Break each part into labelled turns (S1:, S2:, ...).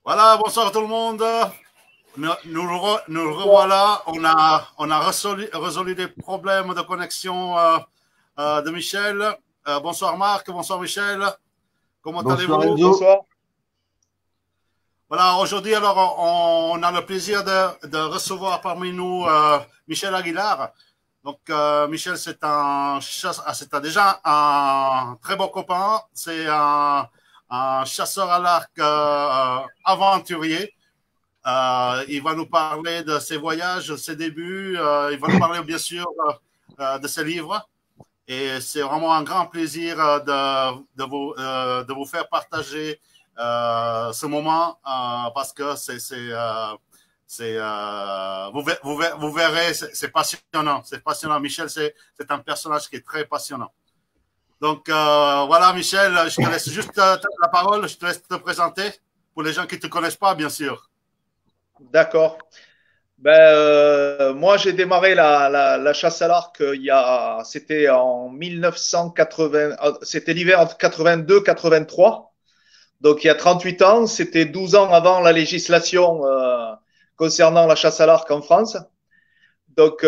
S1: Voilà, bonsoir tout le monde. Nous revoilà. On a résolu des problèmes de connexion de Michel. Bonsoir Marc, bonsoir Michel. Comment
S2: Bonsoir
S1: allez-vous?
S2: Enzo.
S3: Bonsoir.
S1: Voilà, aujourd'hui, alors, on a le plaisir de recevoir parmi nous Michel Aguilar. Donc, Michel, c'est déjà un très beau copain. C'est un chasseur à l'arc aventurier. Il va nous parler de ses voyages, de ses débuts. Il va nous parler, bien sûr, de ses livres. Et c'est vraiment un grand plaisir de vous faire partager ce moment parce que vous verrez, c'est passionnant. C'est passionnant. Michel, c'est un personnage qui est très passionnant. Donc, voilà, Michel, je te laisse juste la parole. Je te laisse te présenter pour les gens qui ne te connaissent pas, bien sûr.
S3: D'accord. Moi, j'ai démarré la chasse à l'arc c'était en 1980, c'était l'hiver entre 82-83. Donc, il y a 38 ans, c'était 12 ans avant la législation concernant la chasse à l'arc en France. Donc,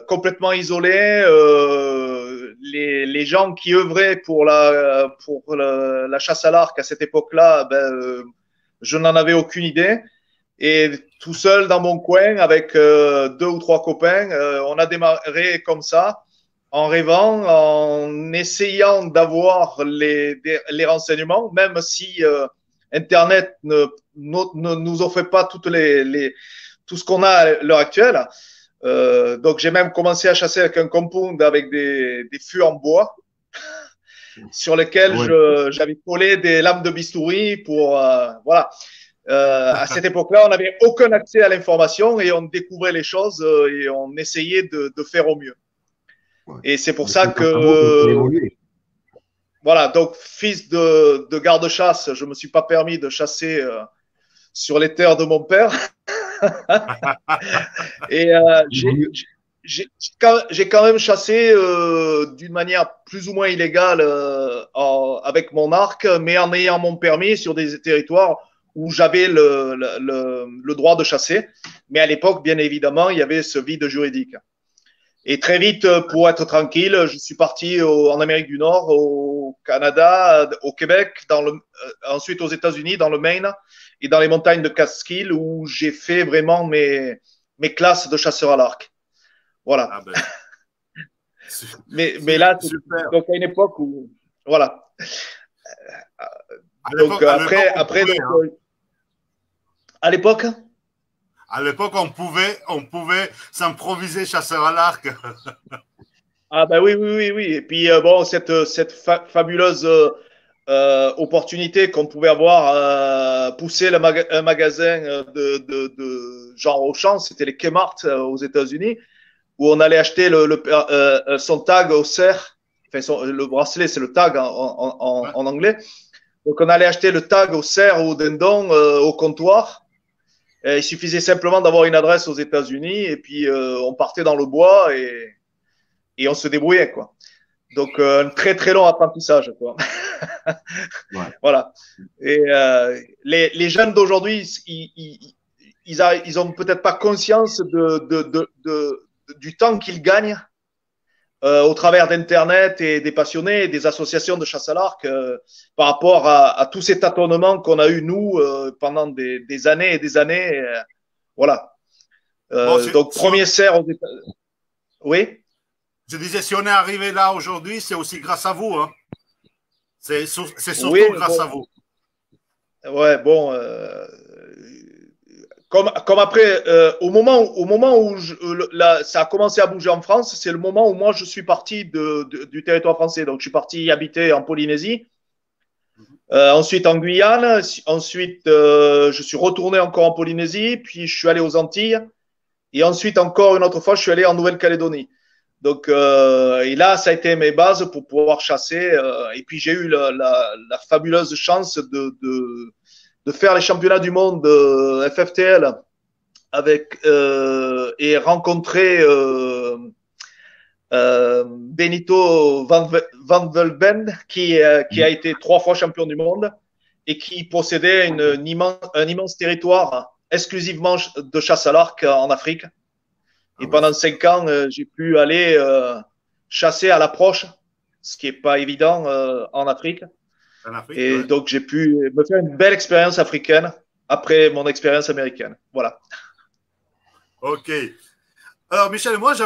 S3: complètement isolé, les gens qui œuvraient pour la chasse à l'arc à cette époque-là, je n'en avais aucune idée. Et tout seul dans mon coin, avec deux ou trois copains, on a démarré comme ça, en rêvant, en essayant d'avoir les renseignements, même si Internet ne nous offrait pas tout ce qu'on a à l'heure actuelle. Donc, j'ai même commencé à chasser avec un compound avec des fûts en bois sur lesquels j'avais collé des lames de bistouri pour voilà. À cette époque-là, on n'avait aucun accès à l'information et on découvrait les choses et on essayait de faire au mieux.
S2: Ouais.
S3: Et c'est pour ça que voilà, donc fils de garde-chasse, je me suis pas permis de chasser sur les terres de mon père. Et j'ai quand même chassé d'une manière plus ou moins illégale avec mon arc, mais en ayant mon permis sur des territoires où j'avais le droit de chasser. Mais à l'époque, bien évidemment, il y avait ce vide juridique. Et très vite, pour être tranquille, je suis parti en Amérique du Nord, au Canada, au Québec, ensuite aux États-Unis, dans le Maine et dans les montagnes de Catskill, où j'ai fait vraiment mes classes de chasseur à l'arc. Voilà. Ah ben. mais là, donc à une époque où, voilà. Donc après, à l'époque.
S1: À l'époque, on pouvait s'improviser chasseur à l'arc.
S3: Ah ben oui. Et puis bon, cette fabuleuse opportunité qu'on pouvait avoir, pousser un magasin de genre Auchan, c'était les Kmart aux États-Unis, où on allait acheter son tag au cerf. Enfin, le bracelet, c'est le tag en anglais. Donc, on allait acheter le tag au cerf ou au dindon au comptoir. Il suffisait simplement d'avoir une adresse aux États-Unis et puis on partait dans le bois et on se débrouillait, quoi. Donc, un très, très long apprentissage, quoi. Ouais. Voilà. Et les jeunes d'aujourd'hui, ils ont peut-être pas conscience du temps qu'ils gagnent au travers d'Internet et des passionnés et des associations de chasse à l'arc par rapport à tous ces tâtonnements qu'on a eu nous pendant des années et des années. Voilà. Donc, premier cerf aux États-Unis. Oui.
S1: Je disais, si on est arrivé là aujourd'hui, c'est aussi grâce à vous. Hein. C'est surtout grâce à vous.
S3: Ouais, bon. Comme après, au moment où ça a commencé à bouger en France, c'est le moment où moi je suis parti du territoire français. Donc je suis parti habiter en Polynésie, ensuite en Guyane, ensuite je suis retourné encore en Polynésie, puis je suis allé aux Antilles, et ensuite encore une autre fois je suis allé en Nouvelle-Calédonie. Donc et là ça a été mes bases pour pouvoir chasser. Et puis j'ai eu la fabuleuse chance de faire les championnats du monde FFTL et rencontrer Benito Van Velben qui a été 3 fois champion du monde et qui possédait un immense territoire exclusivement de chasse à l'arc en Afrique. Et pendant 5 ans, j'ai pu aller chasser à l'approche, ce qui n'est pas évident en Afrique. Et donc, j'ai pu me faire une belle expérience africaine après mon expérience américaine. Voilà.
S1: Ok. Alors, Michel, moi, je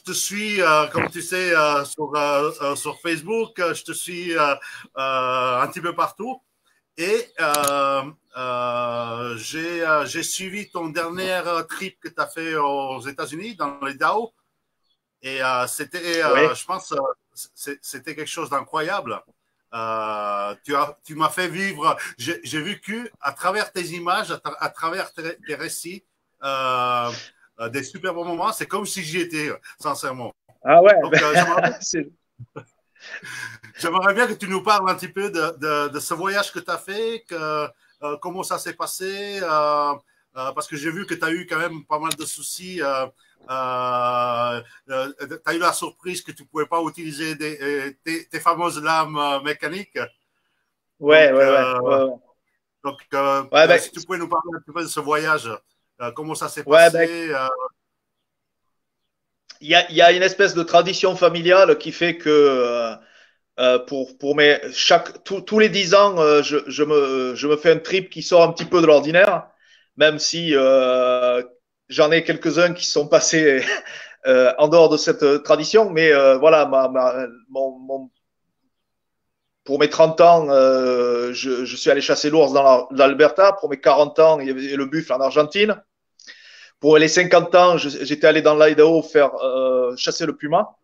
S1: te suis, comme tu sais, sur Facebook, je te suis un petit peu partout. Et j'ai suivi ton dernier trip que tu as fait aux États-Unis, dans les DAO. Et c'était, je pense, c'était quelque chose d'incroyable. Tu m'as fait vivre, j'ai vécu à travers tes images, à travers tes récits, des super bons moments. C'est comme si j'y étais, sincèrement.
S3: Ah ouais.
S1: Donc, j'aimerais bien que tu nous parles un petit peu de ce voyage que tu as fait, comment ça s'est passé, parce que j'ai vu que tu as eu quand même pas mal de soucis. Tu as eu la surprise que tu ne pouvais pas utiliser tes fameuses lames mécaniques.
S3: Ouais,
S1: donc,
S3: ouais.
S1: Donc, si tu pouvais nous parler un petit peu de ce voyage, comment ça s'est passé.
S3: Il y a une espèce de tradition familiale qui fait que pour tous les 10 ans, je me fais un trip qui sort un petit peu de l'ordinaire, même si j'en ai quelques-uns qui sont passés en dehors de cette tradition. Mais voilà, pour mes 30 ans, je suis allé chasser l'ours dans l'Alberta. Pour mes 40 ans, il y avait le buffle en Argentine. Pour les 50 ans, j'étais allé dans l'Idaho faire chasser le puma.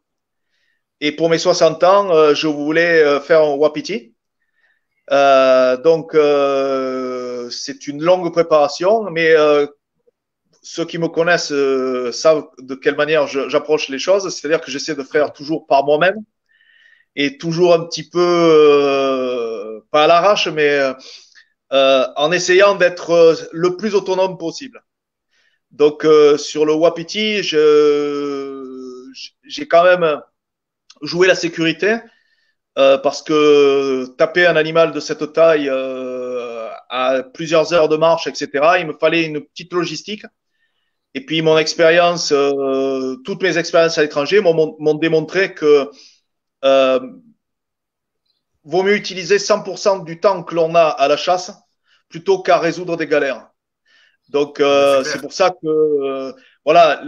S3: Et pour mes 60 ans, je voulais faire un wapiti. Donc, c'est une longue préparation, mais ceux qui me connaissent savent de quelle manière j'approche les choses. C'est-à-dire que j'essaie de faire toujours par moi-même et toujours un petit peu, pas à l'arrache, mais en essayant d'être le plus autonome possible. Donc, sur le wapiti, j'ai quand même joué la sécurité. Parce que taper un animal de cette taille à plusieurs heures de marche, etc., il me fallait une petite logistique. Et puis mon expérience, toutes mes expériences à l'étranger m'ont démontré que vaut mieux utiliser 100% du temps que l'on a à la chasse plutôt qu'à résoudre des galères. Donc c'est pour ça que voilà,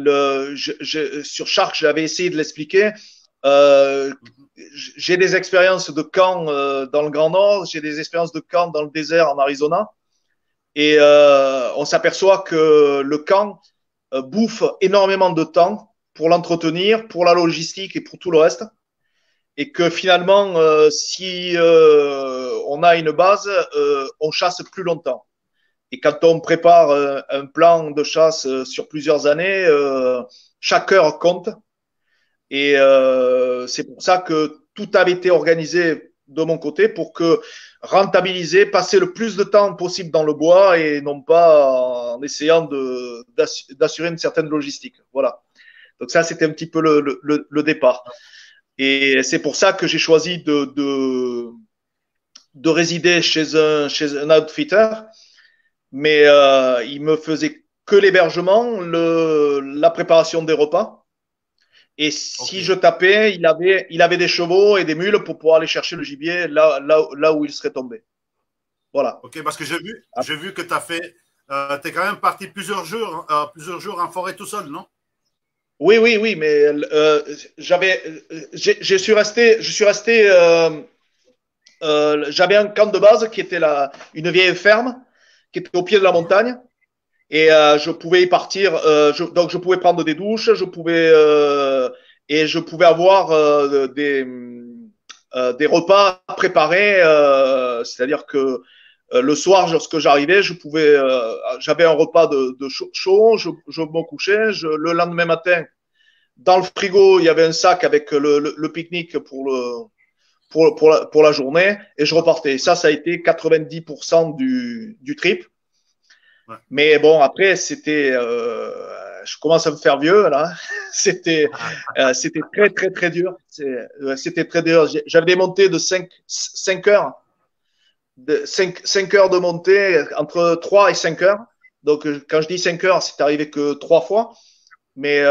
S3: sur Shark, j'avais essayé de l'expliquer. J'ai des expériences de camp dans le Grand Nord, j'ai des expériences de camp dans le désert en Arizona, et on s'aperçoit que le camp bouffe énormément de temps pour l'entretenir, pour la logistique et pour tout le reste, et que finalement, si on a une base, on chasse plus longtemps. Et quand on prépare un plan de chasse sur plusieurs années, chaque heure compte. Et c'est pour ça que tout avait été organisé de mon côté pour que rentabiliser, passer le plus de temps possible dans le bois et non pas en essayant d'assurer une certaine logistique. Voilà. Donc ça, c'était un petit peu le départ. Et c'est pour ça que j'ai choisi de résider chez un outfitter, mais il me faisait que l'hébergement, la préparation des repas. Et si je tapais, il avait des chevaux et des mules pour pouvoir aller chercher le gibier là où il serait tombé. Voilà.
S1: Ok, parce que j'ai vu que tu as fait, tu es quand même parti plusieurs jours en forêt tout seul, non?
S3: Oui, mais je suis resté, j'avais un camp de base qui était une vieille ferme qui était au pied de la montagne. Et je pouvais y partir, donc je pouvais prendre des douches, et je pouvais avoir des repas préparés, c'est-à-dire que le soir, lorsque j'arrivais, j'avais un repas de chaud, je me couchais, le lendemain matin, dans le frigo, il y avait un sac avec le pique-nique pour la journée, et je repartais. Ça a été 90% du trip. Ouais. Mais bon, après, je commence à me faire vieux, là. C'était très, très, très dur. C'était très dur. J'avais des montées de 5 heures 5 heures de montée, entre 3 et 5 heures. Donc, quand je dis 5 heures, c'est arrivé que 3 fois. Mais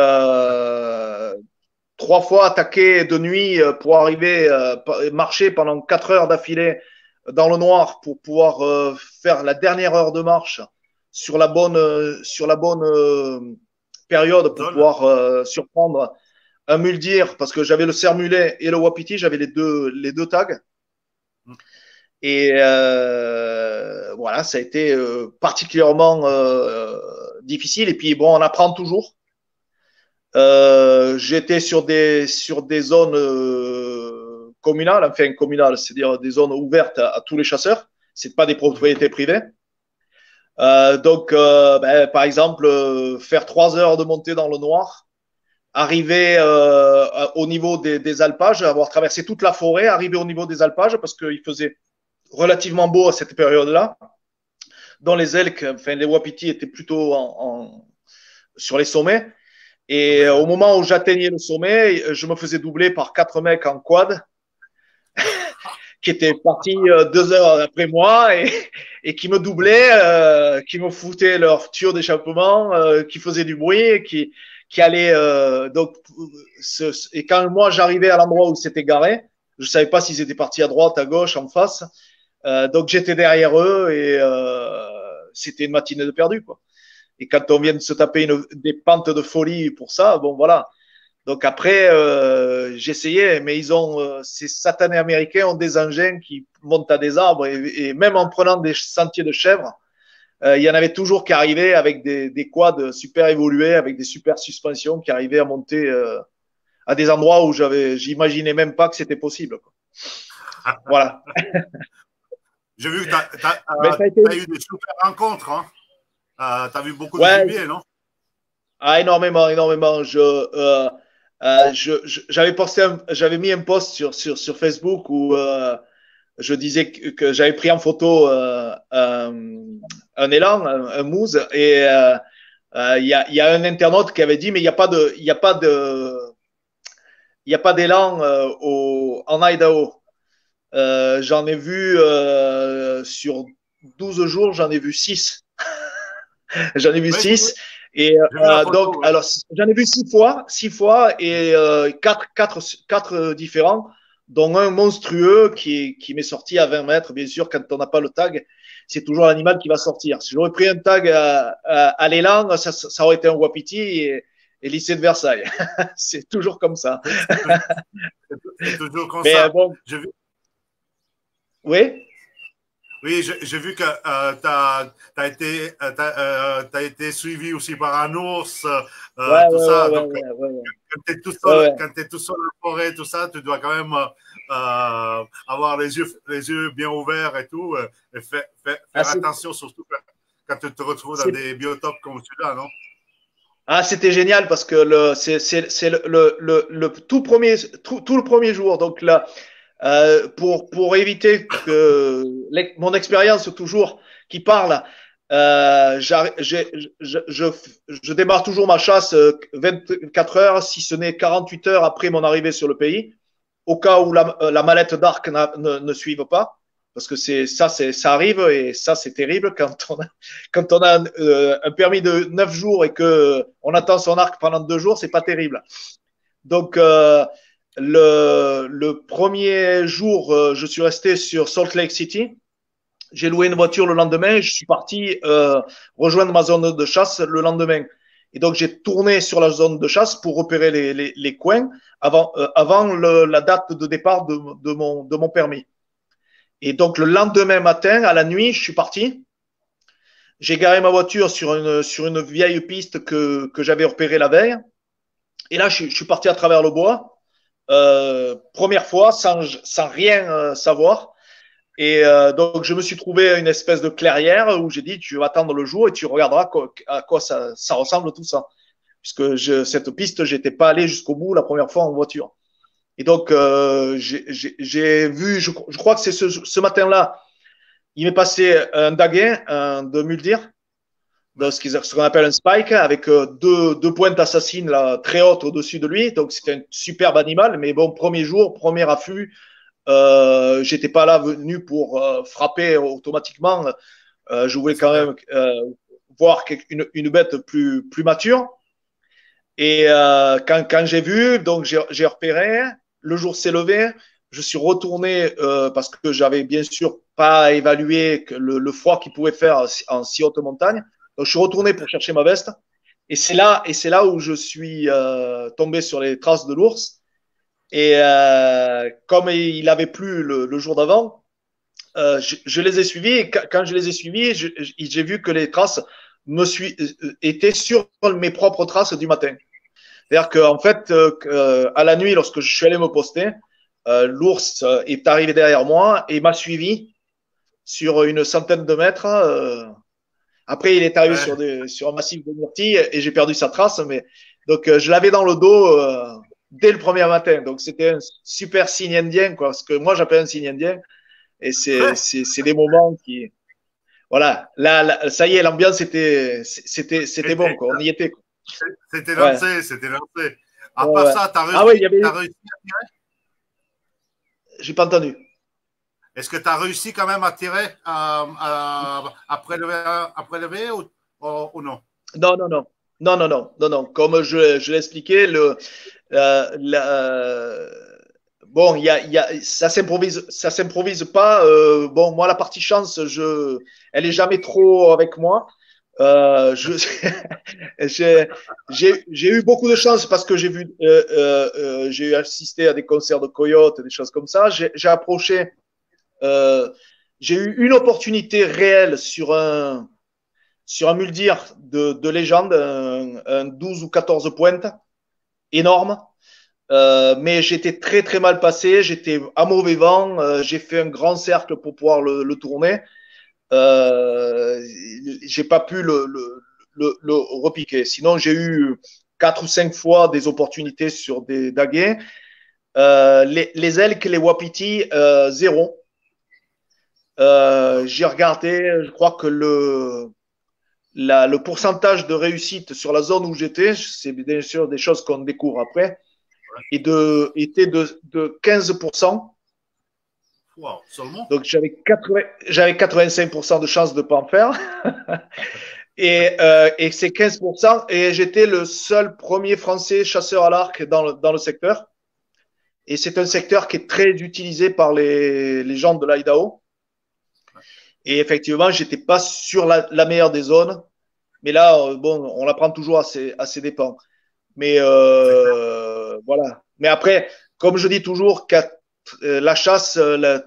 S3: 3 fois attaquer de nuit pour arriver, marcher pendant 4 heures d'affilée dans le noir pour pouvoir faire la dernière heure de marche sur la bonne période pour pouvoir surprendre un muldir, parce que j'avais le cerf-mulet et le wapiti, j'avais les deux tags. Et voilà, ça a été particulièrement difficile. Et puis bon, on apprend toujours. J'étais sur des zones communales, enfin communales, c'est-à-dire des zones ouvertes à tous les chasseurs. C'est pas des propriétés privées. Donc, par exemple, faire 3 heures de montée dans le noir, arriver au niveau des alpages, avoir traversé toute la forêt, arriver au niveau des alpages parce qu'il faisait relativement beau à cette période-là. Dans les elks, enfin les wapitis étaient plutôt sur les sommets. Et au moment où j'atteignais le sommet, je me faisais doubler par 4 mecs en quad qui étaient partis 2 heures après moi et qui me doublaient, qui me foutaient leur tuyau d'échappement, qui faisaient du bruit, qui allaient donc et quand moi j'arrivais à l'endroit où c'était garé, je savais pas s'ils étaient partis à droite, à gauche, en face. Donc j'étais derrière eux et c'était une matinée de perdu, quoi. Et quand on vient de se taper des pentes de folie pour ça, bon voilà. Donc après, j'essayais, mais ces satanés américains ont des engins qui montent à des arbres et même en prenant des sentiers de chèvres, il y en avait toujours qui arrivaient avec des quads super évolués, avec des super suspensions qui arrivaient à monter à des endroits où j'imaginais même pas que c'était possible, quoi. Voilà.
S1: J'ai vu que tu as eu des super rencontres, hein. Tu as vu beaucoup de gibier, non?
S3: Ah, énormément, énormément. J'avais mis un post sur Facebook où je disais que j'avais pris en photo un élan, un moose, et il y a un internaute qui avait dit, mais il n'y a pas d'élan en Idaho. J'en ai vu sur 12 jours, j'en ai vu 6. J'en ai vu 6. Et donc, alors, j'en ai vu 6 fois et 4 différents, dont un monstrueux qui m'est sorti à 20 mètres. Bien sûr, quand on n'a pas le tag, c'est toujours l'animal qui va sortir. Si j'aurais pris un tag à l'élan, ça aurait été un wapiti et lycée de Versailles. C'est toujours comme ça.
S1: C'est toujours comme ça.
S3: Bon, oui.
S1: Oui, j'ai vu que tu as été suivi aussi par un ours, tout ça. Donc, quand tu es tout seul, quand tu es tout seul dans la forêt, tout ça, tu dois quand même avoir les yeux bien ouverts et tout. Et faire attention, surtout quand tu te retrouves dans des biotopes comme celui-là, non?
S3: Ah, c'était génial parce que c'est le tout le premier jour. Donc là, pour éviter que mon expérience toujours qui parle, je démarre toujours ma chasse 24 heures, si ce n'est 48 heures après mon arrivée sur le pays, au cas où la mallette d'arc ne suive pas, parce que ça arrive et ça c'est terrible quand on a un permis de 9 jours et que on attend son arc pendant 2 jours, c'est pas terrible. Donc le premier jour, je suis resté sur Salt Lake City. J'ai loué une voiture le lendemain et je suis parti rejoindre ma zone de chasse le lendemain. Et donc, j'ai tourné sur la zone de chasse pour repérer les coins avant la date de départ de mon permis. Et donc, le lendemain matin, à la nuit, je suis parti. J'ai garé ma voiture sur une vieille piste que j'avais repérée la veille. Et là, je suis parti à travers le bois. Première fois, sans rien savoir. Et donc, je me suis trouvé une espèce de clairière où j'ai dit, tu vas attendre le jour et tu regarderas à quoi ça ressemble tout ça. Puisque cette piste, j'étais pas allé jusqu'au bout la première fois en voiture. Et donc, j'ai vu, je crois que c'est ce matin-là, il m'est passé un daguet, de muldir, ce qu'on appelle un spike, avec deux pointes assassines là, très hautes au-dessus de lui. Donc, c'était un superbe animal. Mais bon, premier jour, premier affût, J'étais pas là venu pour frapper automatiquement. Je voulais quand même voir une bête plus mature. Et quand j'ai vu, donc j'ai repéré, le jour s'est levé, je suis retourné parce que j'avais bien sûr pas évalué le froid qu'il pouvait faire en si haute montagne. Donc je suis retourné pour chercher ma veste. Et c'est là où je suis tombé sur les traces de l'ours. Et comme il avait plu le jour d'avant, je les ai suivis. Et quand je les ai suivis, j'ai vu que les traces étaient sur mes propres traces du matin. C'est-à-dire qu'en fait, à la nuit, lorsque je suis allé me poster, l'ours est arrivé derrière moi et m'a suivi sur une centaine de mètres. Après, il est arrivé sur un massif de myrtilles et j'ai perdu sa trace. Mais donc, je l'avais dans le dos dès le premier matin. Donc, c'était un super signe indien, quoi. Ce que moi j'appelle un signe indien. Et c'est des moments qui, voilà. Là, ça y est, l'ambiance c'était bon, quoi. On y était, quoi.
S1: C'était lancé, c'était lancé. À part
S3: Ouais.
S1: ça, tu as
S3: Ah oui, il y avait.
S1: réussi à tirer?
S3: J'ai pas entendu.
S1: Est-ce que tu as réussi quand même à tirer, à prélever ou non?
S3: Non, non, non. Non, non, non, non, non. Comme je l'ai expliqué, bon, ça s'improvise pas. Bon, moi, la partie chance, elle est jamais trop avec moi. Euh, je, j'ai eu beaucoup de chance parce que j'ai assisté à des concerts de coyotes, des choses comme ça. J'ai approché, euh, j'ai eu une opportunité réelle sur un muldir de légende, un 12 ou 14 pointes, énorme. Mais j'étais très très mal passé, j'étais à mauvais vent, j'ai fait un grand cercle pour pouvoir le tourner. J'ai pas pu le repiquer. Sinon, j'ai eu 4 ou 5 fois des opportunités sur des daguets. Les elks, les wapitis, zéro. J'ai regardé, je crois que le pourcentage de réussite sur la zone où j'étais, c'est bien sûr des choses qu'on découvre après, était de 15%.
S1: Wow, seulement?
S3: Donc j'avais 85% de chance de ne pas en faire. Et c'est 15%. Et j'étais le seul premier Français chasseur à l'arc dans le secteur. Et c'est un secteur qui est très utilisé par les gens de l'Idaho. Et effectivement, j'étais pas sur la meilleure des zones. Mais là, bon, on l'apprend toujours à ses dépens. Mais voilà. Mais après, comme je dis toujours, la chasse,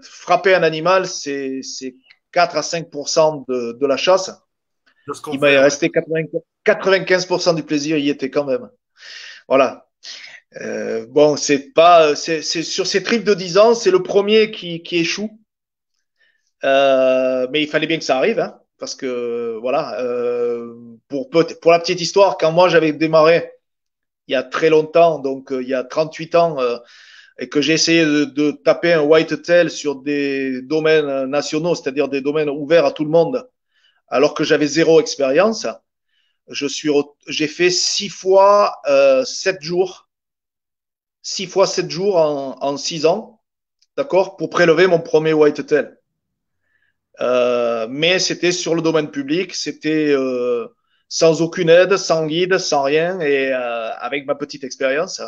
S3: frapper un animal, c'est 4 à 5% de la chasse. Il m'a resté 95% du plaisir, il y était quand même. Voilà. Bon, c'est sur ces trips de 10 ans, c'est le premier qui échoue. Mais il fallait bien que ça arrive, hein, parce que voilà. Pour la petite histoire, quand moi j'avais démarré il y a très longtemps, donc il y a 38 ans, et que j'ai essayé de taper un whitetail sur des domaines nationaux, c'est-à-dire des domaines ouverts à tout le monde, alors que j'avais zéro expérience, j'ai fait 6 fois 7 jours, 6 fois 7 jours en 6 ans, d'accord, pour prélever mon premier whitetail. Mais c'était sur le domaine public, c'était sans aucune aide, sans guide, sans rien, et avec ma petite expérience.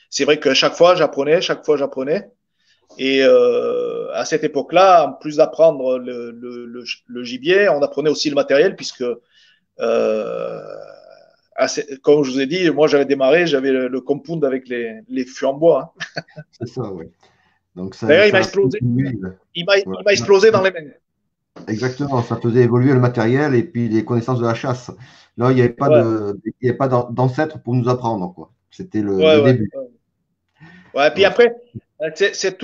S3: C'est vrai que chaque fois j'apprenais. Et à cette époque-là, en plus d'apprendre le gibier, on apprenait aussi le matériel, puisque, comme je vous ai dit, moi j'avais démarré, j'avais le compound avec les fûts en bois. Hein.
S2: C'est ça, oui. Donc
S3: d'ailleurs, il m'a explosé. Il m'a explosé dans les mains.
S2: Exactement, ça faisait évoluer le matériel et puis les connaissances de la chasse. Là, il n'y avait pas d'ancêtre pour nous apprendre, quoi. C'était le début.
S3: Ouais, puis après, c'est cette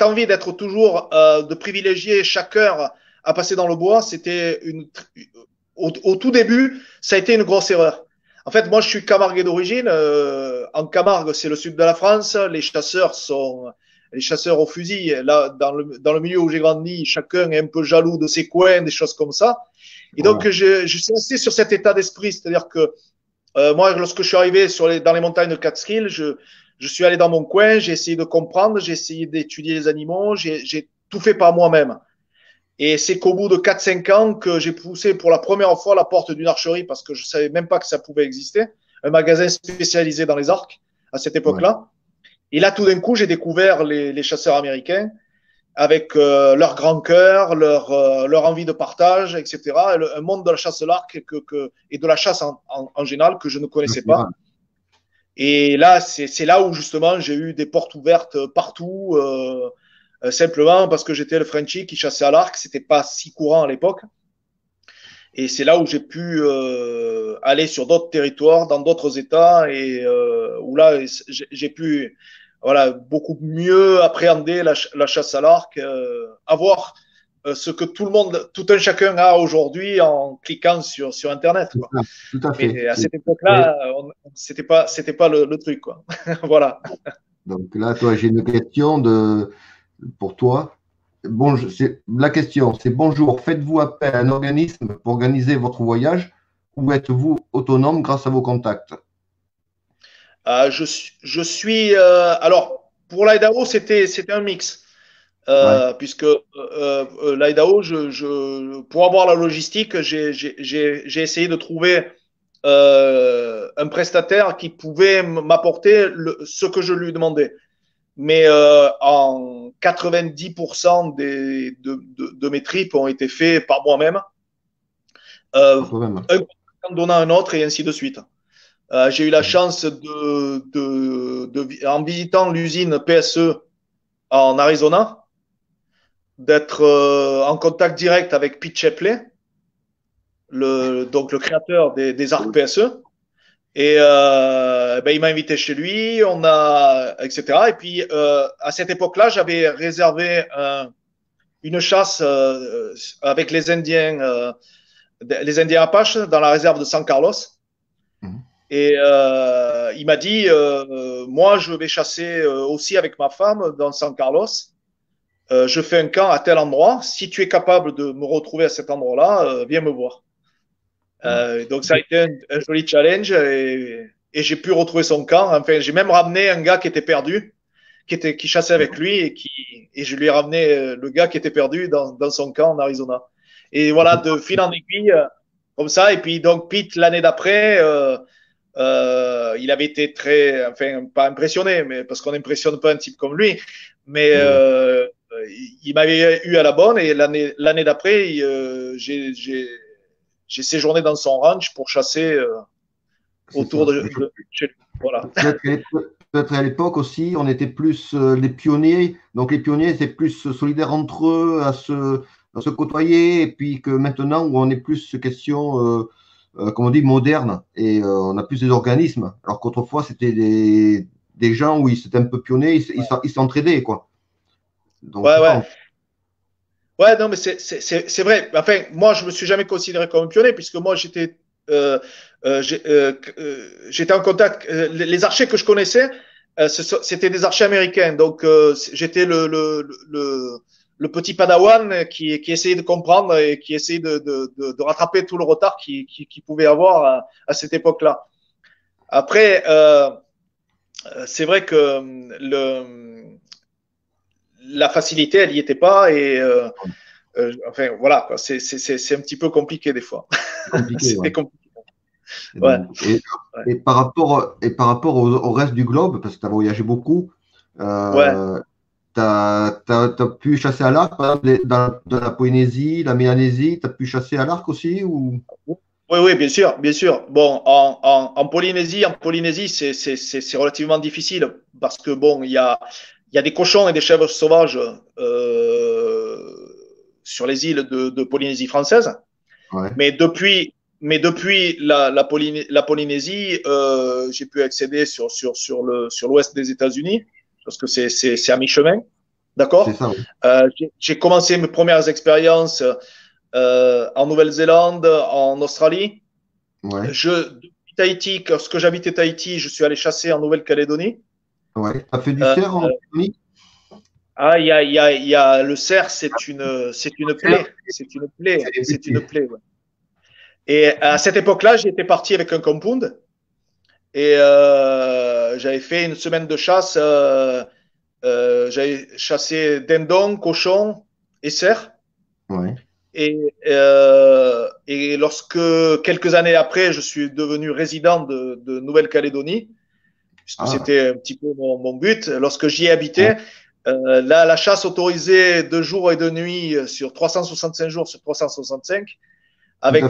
S3: envie d'être toujours, de privilégier chaque heure à passer dans le bois, c'était au tout début, ça a été une grosse erreur. En fait, moi, je suis camarguais d'origine. En Camargue, c'est le sud de la France. Les chasseurs au fusil. Là, dans le milieu où j'ai grandi, chacun est un peu jaloux de ses coins, des choses comme ça. Et donc, je suis resté sur cet état d'esprit. C'est-à-dire que moi, lorsque je suis arrivé dans les montagnes de Catskill, je suis allé dans mon coin, j'ai essayé de comprendre, j'ai essayé d'étudier les animaux, j'ai tout fait par moi-même. Et c'est qu'au bout de 4-5 ans que j'ai poussé pour la première fois la porte d'une archerie parce que je savais même pas que ça pouvait exister. Un magasin spécialisé dans les arcs à cette époque-là. Et là, tout d'un coup, j'ai découvert les chasseurs américains avec leur grand cœur, leur envie de partage, etc. Un monde de la chasse à l'arc et de la chasse en général que je ne connaissais pas. Et là, c'est là où justement j'ai eu des portes ouvertes partout, simplement parce que j'étais le Frenchie qui chassait à l'arc. C'était pas si courant à l'époque. Et c'est là où j'ai pu aller sur d'autres territoires, dans d'autres États, et où là, j'ai pu beaucoup mieux appréhender la chasse à l'arc, avoir ce que tout un chacun a aujourd'hui en cliquant sur Internet. Quoi.
S2: Tout à fait.
S3: Mais à cette époque-là, c'était pas le truc. Quoi. Voilà.
S2: Donc là, toi, j'ai une question pour toi. Bon, la question, c'est bonjour, faites-vous appel à un organisme pour organiser votre voyage ou êtes-vous autonome grâce à vos contacts?
S3: Je suis. Alors, pour l'Idaho, c'était un mix. Puisque l'Idaho, pour avoir la logistique, j'ai essayé de trouver un prestataire qui pouvait m'apporter ce que je lui demandais. Mais en 90% de mes trips ont été faits par moi-même, un en donnant un autre et ainsi de suite. J'ai eu la chance en visitant l'usine PSE en Arizona, d'être en contact direct avec Pete Shepley, donc le créateur des arcs PSE. Et il m'a invité chez lui, etc. Et puis à cette époque-là, j'avais réservé une chasse avec les Indiens Apaches dans la réserve de San Carlos. Et il m'a dit, moi, je vais chasser aussi avec ma femme dans San Carlos. Je fais un camp à tel endroit. Si tu es capable de me retrouver à cet endroit-là, viens me voir. Donc ça a été un joli challenge et j'ai pu retrouver son camp. Enfin, j'ai même ramené un gars qui était perdu, qui chassait avec lui et je lui ai ramené le gars qui était perdu dans son camp en Arizona. Et voilà, de fil en aiguille, comme ça. Et puis donc Pete, l'année d'après, il avait été pas impressionné, mais parce qu'on n'impressionne pas un type comme lui, mais il m'avait eu à la bonne et l'année d'après, j'ai séjourné dans son ranch pour chasser autour de chez lui. Voilà.
S2: Peut-être à l'époque aussi, on était plus les pionniers. Donc les pionniers étaient plus solidaires entre eux, à se côtoyer. Et puis que maintenant, où on est plus question, comme on dit, moderne. Et on a plus des organismes. Alors qu'autrefois, c'était des gens où ils étaient un peu pionniers, ils s'entraidaient, quoi. Donc,
S3: ouais, non, mais c'est vrai. Enfin, moi, je me suis jamais considéré comme un pionnier puisque moi, j'étais en contact. Les archers que je connaissais, c'était des archers américains. Donc, j'étais le petit padawan qui essayait de comprendre et qui essayait de rattraper tout le retard qu'il pouvait avoir à cette époque-là. Après, c'est vrai que la facilité, elle n'y était pas et enfin voilà, c'est un petit peu compliqué des fois. C'était compliqué.
S2: Ouais. Et par rapport au reste du globe, parce que tu as voyagé beaucoup, tu as pu chasser à l'arc, par exemple, dans la Polynésie, la Mélanésie, tu as pu chasser à l'arc aussi ou...
S3: Oui, bien sûr, bien sûr. Bon, en Polynésie, c'est relativement difficile parce que bon, il y a des cochons et des chèvres sauvages sur les îles de Polynésie française.
S2: Ouais.
S3: Mais depuis la Polynésie, j'ai pu accéder sur l'ouest des États-Unis parce que c'est à mi-chemin. D'accord?
S2: C'est ça, oui.
S3: J'ai commencé mes premières expériences en Nouvelle-Zélande, en Australie.
S2: Ouais.
S3: Depuis Tahiti, lorsque j'habitais Tahiti, je suis allé chasser en Nouvelle-Calédonie.
S2: Ouais. Tu as fait du cerf en Calédonie?
S3: Il y a le cerf, c'est une plaie. C'est une plaie. C'est une plaie. Ouais. Et à cette époque-là, j'étais parti avec un compound. Et j'avais fait une semaine de chasse. J'avais chassé dindons, cochons et cerfs.
S2: Ouais.
S3: Et lorsque, quelques années après, je suis devenu résident de Nouvelle-Calédonie, puisque c'était un petit peu mon but, lorsque j'y habitais, là, la chasse autorisée 2 jours et 2 nuits sur 365 jours sur 365, avec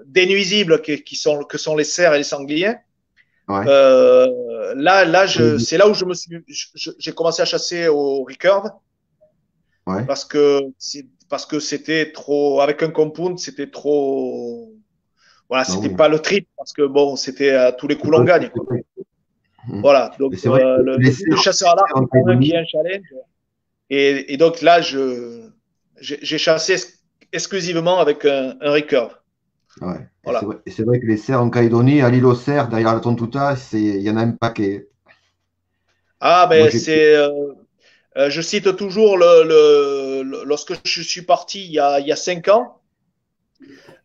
S3: des nuisibles que sont les cerfs et les sangliers.
S2: Ouais.
S3: C'est là où j'ai commencé à chasser au recurve.
S2: Ouais.
S3: Parce que c'était trop, avec un compound, c'était trop, voilà, c'était pas le trip, parce que bon, c'était à tous les coups l'on gagne, quoi. Voilà, donc le but de chasseur à l'arc, c'est quand même qu'il y ait un challenge. Et donc là, j'ai chassé exclusivement avec un recurve.
S2: Ouais.
S3: Voilà.
S2: Et c'est vrai que les cerfs en Calédonie, à l'île aux cerfs, derrière la Tontouta, il y en a un paquet.
S3: Ah, ben je cite toujours lorsque je suis parti il y a 5 ans,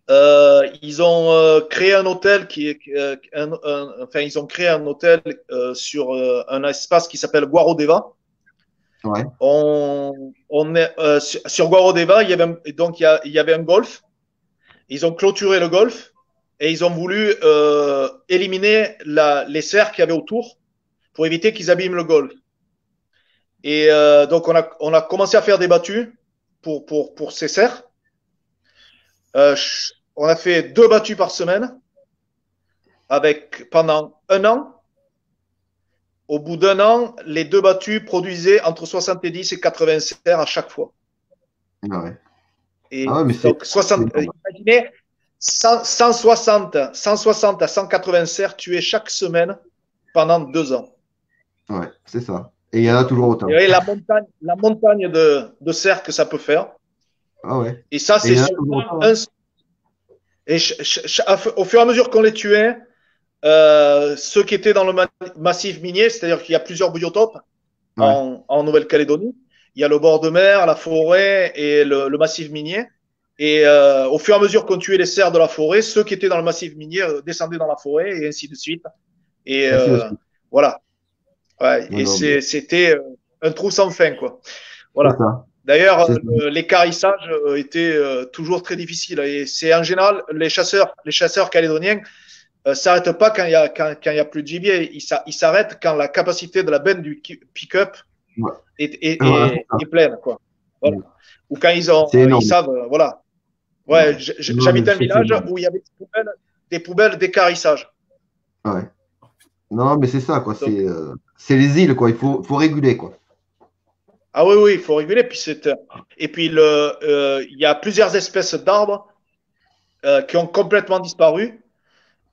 S3: ils ont créé un hôtel ils ont créé un hôtel sur un espace qui s'appelle Guarodeva.
S2: Ouais.
S3: Sur Guarodeva, il y avait un golf. Ils ont clôturé le golf et ils ont voulu éliminer les cerfs qu'il y avait autour pour éviter qu'ils abîment le golf. Et donc, on a commencé à faire des battues pour ces cerfs. On a fait 2 battues par semaine pendant 1 an. Au bout d'1 an, les 2 battues produisaient entre 70 et 80 cerfs à chaque fois.
S2: Ouais.
S3: Et donc, imaginez 160 à 180 cerfs tués chaque semaine pendant 2 ans.
S2: Ouais, c'est ça. Et il y en a toujours autant.
S3: Et la montagne de cerfs que ça peut faire.
S2: Ah ouais.
S3: Et ça, c'est au fur et à mesure qu'on les tuait, ceux qui étaient dans le massif minier, c'est-à-dire qu'il y a plusieurs biotopes en Nouvelle-Calédonie. Il y a le bord de mer, la forêt et le massif minier. Et au fur et à mesure qu'on tuait les cerfs de la forêt, ceux qui étaient dans le massif minier descendaient dans la forêt et ainsi de suite. Et voilà. Ouais, et c'était un trou sans fin, quoi. Voilà. D'ailleurs, l'équarrissage était toujours très difficile. Et c'est en général les chasseurs calédoniens s'arrêtent pas quand il y a plus de gibier. Ils s'arrêtent quand la capacité de la benne du pick-up est pleine, quoi. Voilà. Ou quand ils savent, voilà. Ouais, j'habite un village où il y avait des poubelles d'équarrissage.
S2: Ouais. Non, mais c'est ça, quoi. C'est les îles, quoi. Il faut réguler, quoi.
S3: Ah oui, il faut réguler. Et puis, il y a plusieurs espèces d'arbres qui ont complètement disparu.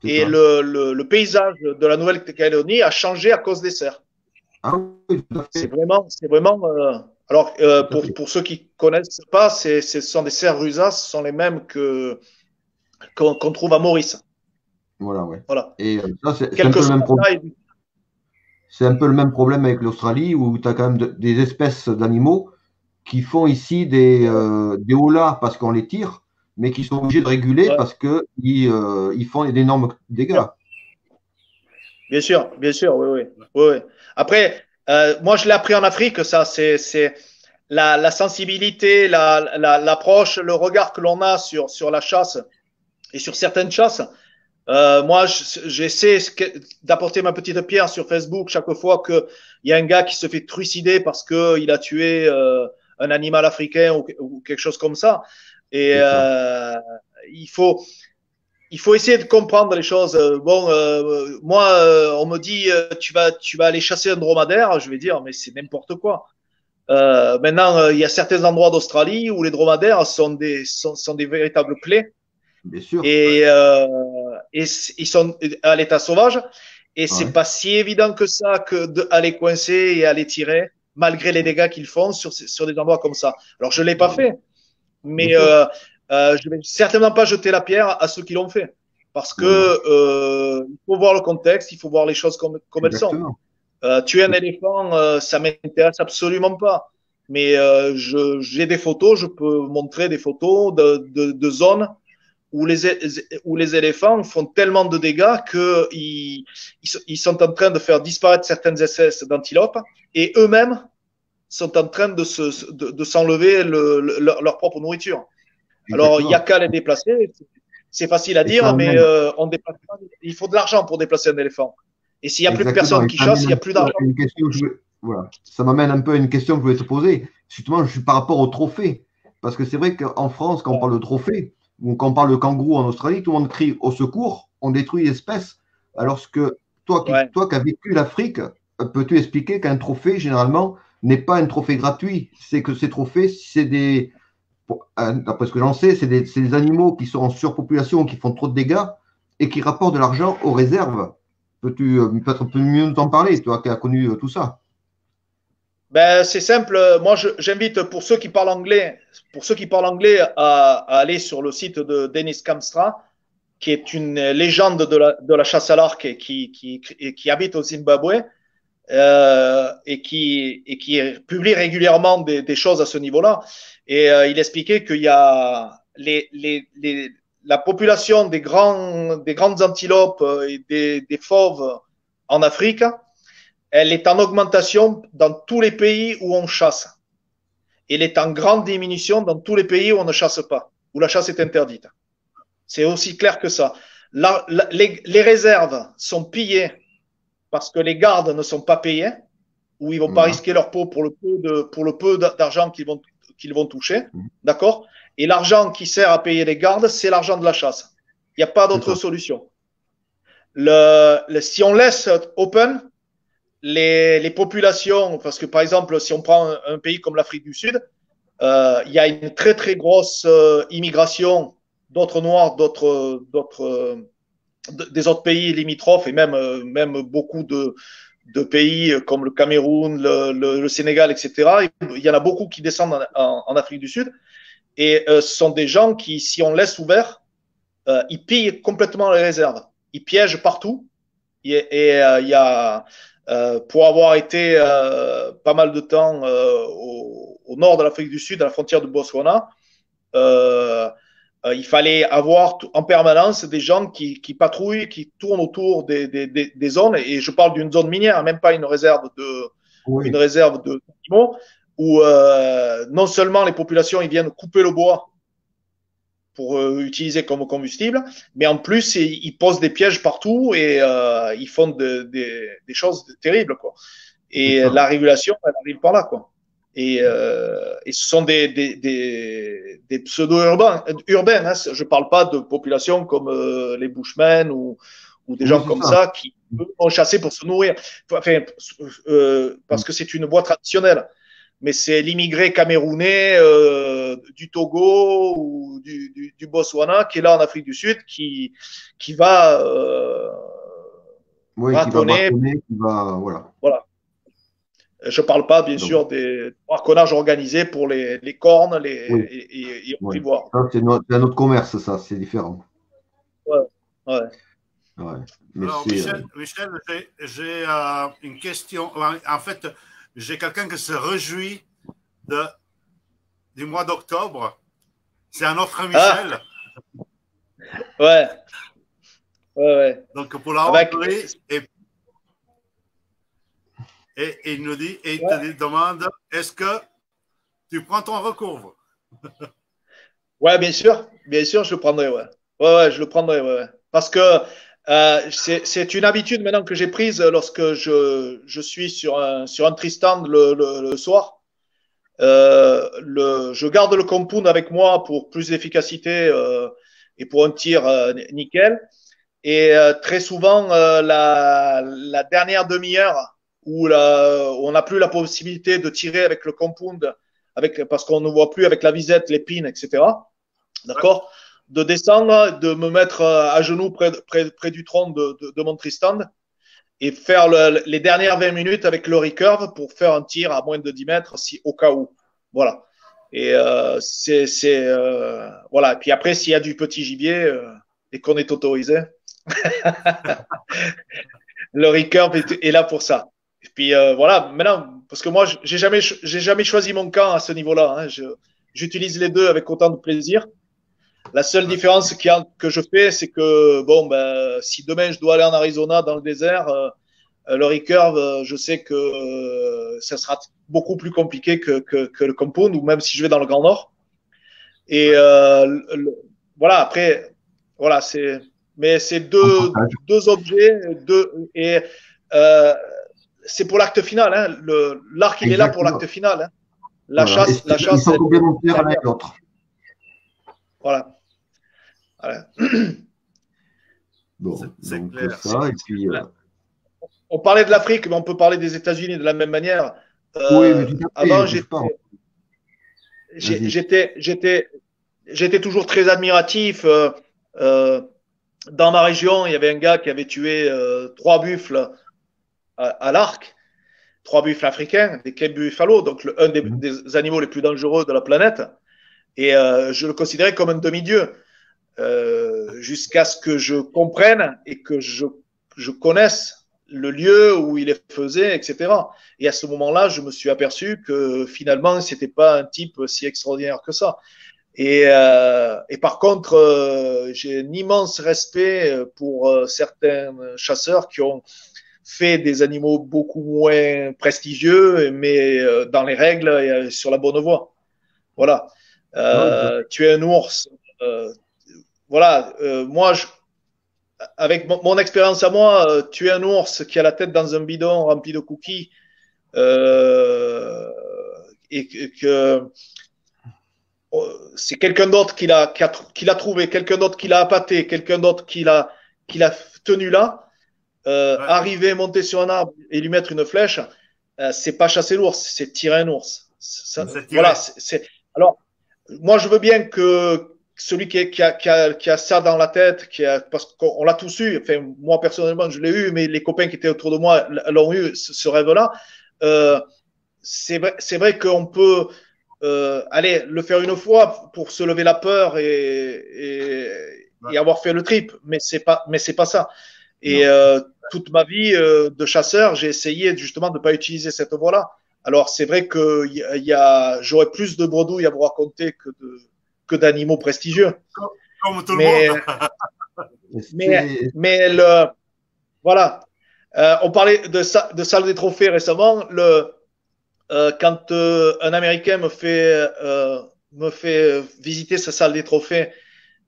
S3: Et le paysage de la Nouvelle-Calédonie a changé à cause des cerfs.
S2: Ah oui, tout à fait.
S3: C'est vraiment. Alors, pour ceux qui connaissent pas, ce sont des cerfs rusas, ce sont les mêmes qu'on trouve à Maurice.
S2: Voilà, ouais.
S3: Voilà.
S2: Et ça, c'est un peu le même problème. C'est un peu le même problème avec l'Australie où tu as quand même des espèces d'animaux qui font ici des holas parce qu'on les tire, mais qui sont obligés de réguler parce qu'ils font d'énormes dégâts.
S3: Bien sûr, oui. Après, moi, je l'ai appris en Afrique, ça, c'est la sensibilité, l'approche, le regard que l'on a sur la chasse et sur certaines chasses. Moi, j'essaie d'apporter ma petite pierre sur Facebook chaque fois qu'il y a un gars qui se fait trucider parce qu'il a tué un animal africain ou quelque chose comme ça. Et il faut essayer de comprendre les choses. Moi, on me dit tu vas aller chasser un dromadaire. Je vais dire mais c'est n'importe quoi. Maintenant, il y a certains endroits d'Australie où les dromadaires sont des véritables plaies.
S2: Bien sûr.
S3: Et ils sont à l'état sauvage. Et c'est pas si évident que ça à les coincer et à les tirer, malgré les dégâts qu'ils font sur des endroits comme ça. Alors, je l'ai pas fait, mais je vais certainement pas jeter la pierre à ceux qui l'ont fait, parce que il faut voir le contexte, il faut voir les choses comme elles sont. Tuer un éléphant, ça m'intéresse absolument pas. Mais j'ai des photos, je peux montrer des photos de zones où les éléphants font tellement de dégâts qu'ils sont en train de faire disparaître certaines espèces d'antilopes et eux-mêmes sont en train de s'enlever leur propre nourriture.
S2: Exactement.
S3: Alors, il n'y a qu'à les déplacer. C'est facile à dire, mais on déplace pas. Il faut de l'argent pour déplacer un éléphant. Et s'il n'y a plus de personnes qui chassent, il n'y a plus d'argent.
S2: Voilà. Ça m'amène un peu à une question que je voulais te poser. Justement, je suis par rapport au trophée. Parce que c'est vrai qu'en France, quand on parle de trophée, ou quand on parle de kangourou en Australie, tout le monde crie au secours, on détruit l'espèce. Alors que toi qui as vécu l'Afrique, peux-tu expliquer qu'un trophée, généralement, n'est pas un trophée gratuit? C'est que ces trophées, c'est des, d'après ce que j'en sais, c'est des animaux qui sont en surpopulation, qui font trop de dégâts et qui rapportent de l'argent aux réserves. Peux-tu peut-être un peu mieux nous en parler, toi qui as connu tout ça?
S3: Ben, c'est simple. Moi, j'invite pour ceux qui parlent anglais, à aller sur le site de Dennis Kamstra, qui est une légende de la chasse à l'arc et qui habite au Zimbabwe et qui publie régulièrement des choses à ce niveau-là. Et il expliquait qu'il y a la population des grandes antilopes et des fauves en Afrique. Elle est en augmentation dans tous les pays où on chasse. Elle est en grande diminution dans tous les pays où on ne chasse pas, où la chasse est interdite. C'est aussi clair que ça. Les réserves sont pillées parce que les gardes ne sont pas payés, ou ils vont pas risquer leur peau pour le peu d'argent qu'ils vont toucher. D'accord? Et l'argent qui sert à payer les gardes, c'est l'argent de la chasse. Il n'y a pas d'autre solution. Si on laisse open, les populations, parce que par exemple, si on prend un pays comme l'Afrique du Sud, il y a une très très grosse immigration d'autres Noirs, des autres pays limitrophes et même beaucoup de pays comme le Cameroun, le Sénégal, etc. Il y en a beaucoup qui descendent en Afrique du Sud et ce sont des gens qui, si on laisse ouvert, ils pillent complètement les réserves. Ils piègent partout et il y a pour avoir été pas mal de temps au nord de l'Afrique du Sud, à la frontière de Botswana, il fallait avoir en permanence des gens qui patrouillent, qui tournent autour des zones, et je parle d'une zone minière, même pas une réserve d'animaux, où non seulement les populations ils viennent couper le bois pour utiliser comme combustible, mais en plus ils posent des pièges partout et ils font des choses terribles, quoi. Et la régulation, elle arrive par là, quoi. Et ce sont des pseudo-urbains. Hein. Je parle pas de populations comme les Bushmen ou des gens comme ça qui vont chasser pour se nourrir. Enfin, parce que c'est une voie traditionnelle. Mais c'est l'immigré camerounais du Togo ou du Botswana qui est là en Afrique du Sud qui va braconner. Voilà. Je parle pas, bien sûr, des braconnages organisés pour les cornes et on peut y voir.
S2: C'est un autre commerce, ça, c'est différent.
S3: Ouais.
S1: Alors, Michel, j'ai une question. En fait, j'ai quelqu'un qui se réjouit du mois d'octobre. C'est un autre Michel.
S3: Ouais.
S1: Donc, pour la rentrée, et il nous dit, et il te demande, est-ce que tu prends ton recours?
S3: Ouais, bien sûr, je le prendrai, ouais, je le prendrai, ouais. Parce que c'est une habitude maintenant que j'ai prise lorsque je suis sur un Tristan le soir. Je garde le compound avec moi pour plus d'efficacité et pour un tir nickel. Et très souvent, la dernière demi-heure où on n'a plus la possibilité de tirer avec le compound, parce qu'on ne voit plus avec la visette, les pins, etc. D'accord? De descendre, de me mettre à genoux près du tronc de mon Tristan et faire les dernières 20 minutes avec le recurve pour faire un tir à moins de 10 mètres au cas où. Voilà. Et voilà. Et puis après, s'il y a du petit gibier et qu'on est autorisé, le recurve est là pour ça. Et puis voilà, maintenant, parce que moi, j'ai jamais choisi mon camp à ce niveau-là. Hein. J'utilise les deux avec autant de plaisir. La seule différence que je fais, c'est que bon, ben, si demain je dois aller en Arizona dans le désert, le recurve, je sais que ça sera beaucoup plus compliqué que le compound, ou même si je vais dans le Grand Nord. Et voilà, après, voilà, mais c'est deux objets, et c'est pour l'acte final. Hein. L'arc, il est là pour l'acte final. Hein. La chasse,
S2: ils sont complémentaires l'un et l'autre.
S3: Voilà. Voilà.
S2: Bon,
S1: c'est
S2: donc
S1: clair.
S2: ça, et puis,
S3: on parlait de l'Afrique, mais on peut parler des États-Unis de la même manière.
S2: oui, mais tout à fait,
S3: avant, j'étais toujours très admiratif. Dans ma région, il y avait un gars qui avait tué 3 buffles à l'arc, 3 buffles africains, des Cape Buffalo, donc un des animaux les plus dangereux de la planète. Et je le considérais comme un demi-dieu. Jusqu'à ce que je comprenne et que je connaisse le lieu où il les faisait, etc. Et à ce moment-là, je me suis aperçu que finalement, c'était pas un type si extraordinaire que ça. Et par contre, j'ai un immense respect pour certains chasseurs qui ont fait des animaux beaucoup moins prestigieux, mais dans les règles et sur la bonne voie. Voilà. Tuer un ours, voilà, moi, avec mon expérience à moi, tuer un ours qui a la tête dans un bidon rempli de cookies et que c'est quelqu'un d'autre qui l'a trouvé, quelqu'un d'autre qui l'a appâté, quelqu'un d'autre qui l'a tenu là, arriver, monter sur un arbre et lui mettre une flèche, c'est pas chasser l'ours, c'est tirer un ours. Voilà, alors, moi, je veux bien que celui qui a ça dans la tête, parce qu'on l'a tous eu, enfin, moi personnellement je l'ai eu, mais les copains qui étaient autour de moi l'ont eu, ce rêve-là. C'est vrai qu'on peut aller le faire une fois pour se lever la peur et avoir fait le trip, mais c'est pas ça. Et toute ma vie de chasseur, j'ai essayé justement de ne pas utiliser cette voie-là. Alors c'est vrai que j'aurais plus de bredouilles à vous raconter que d'animaux prestigieux.
S1: Comme tout le
S3: monde. Mais voilà. On parlait de salle des trophées récemment. Quand un Américain me fait visiter sa salle des trophées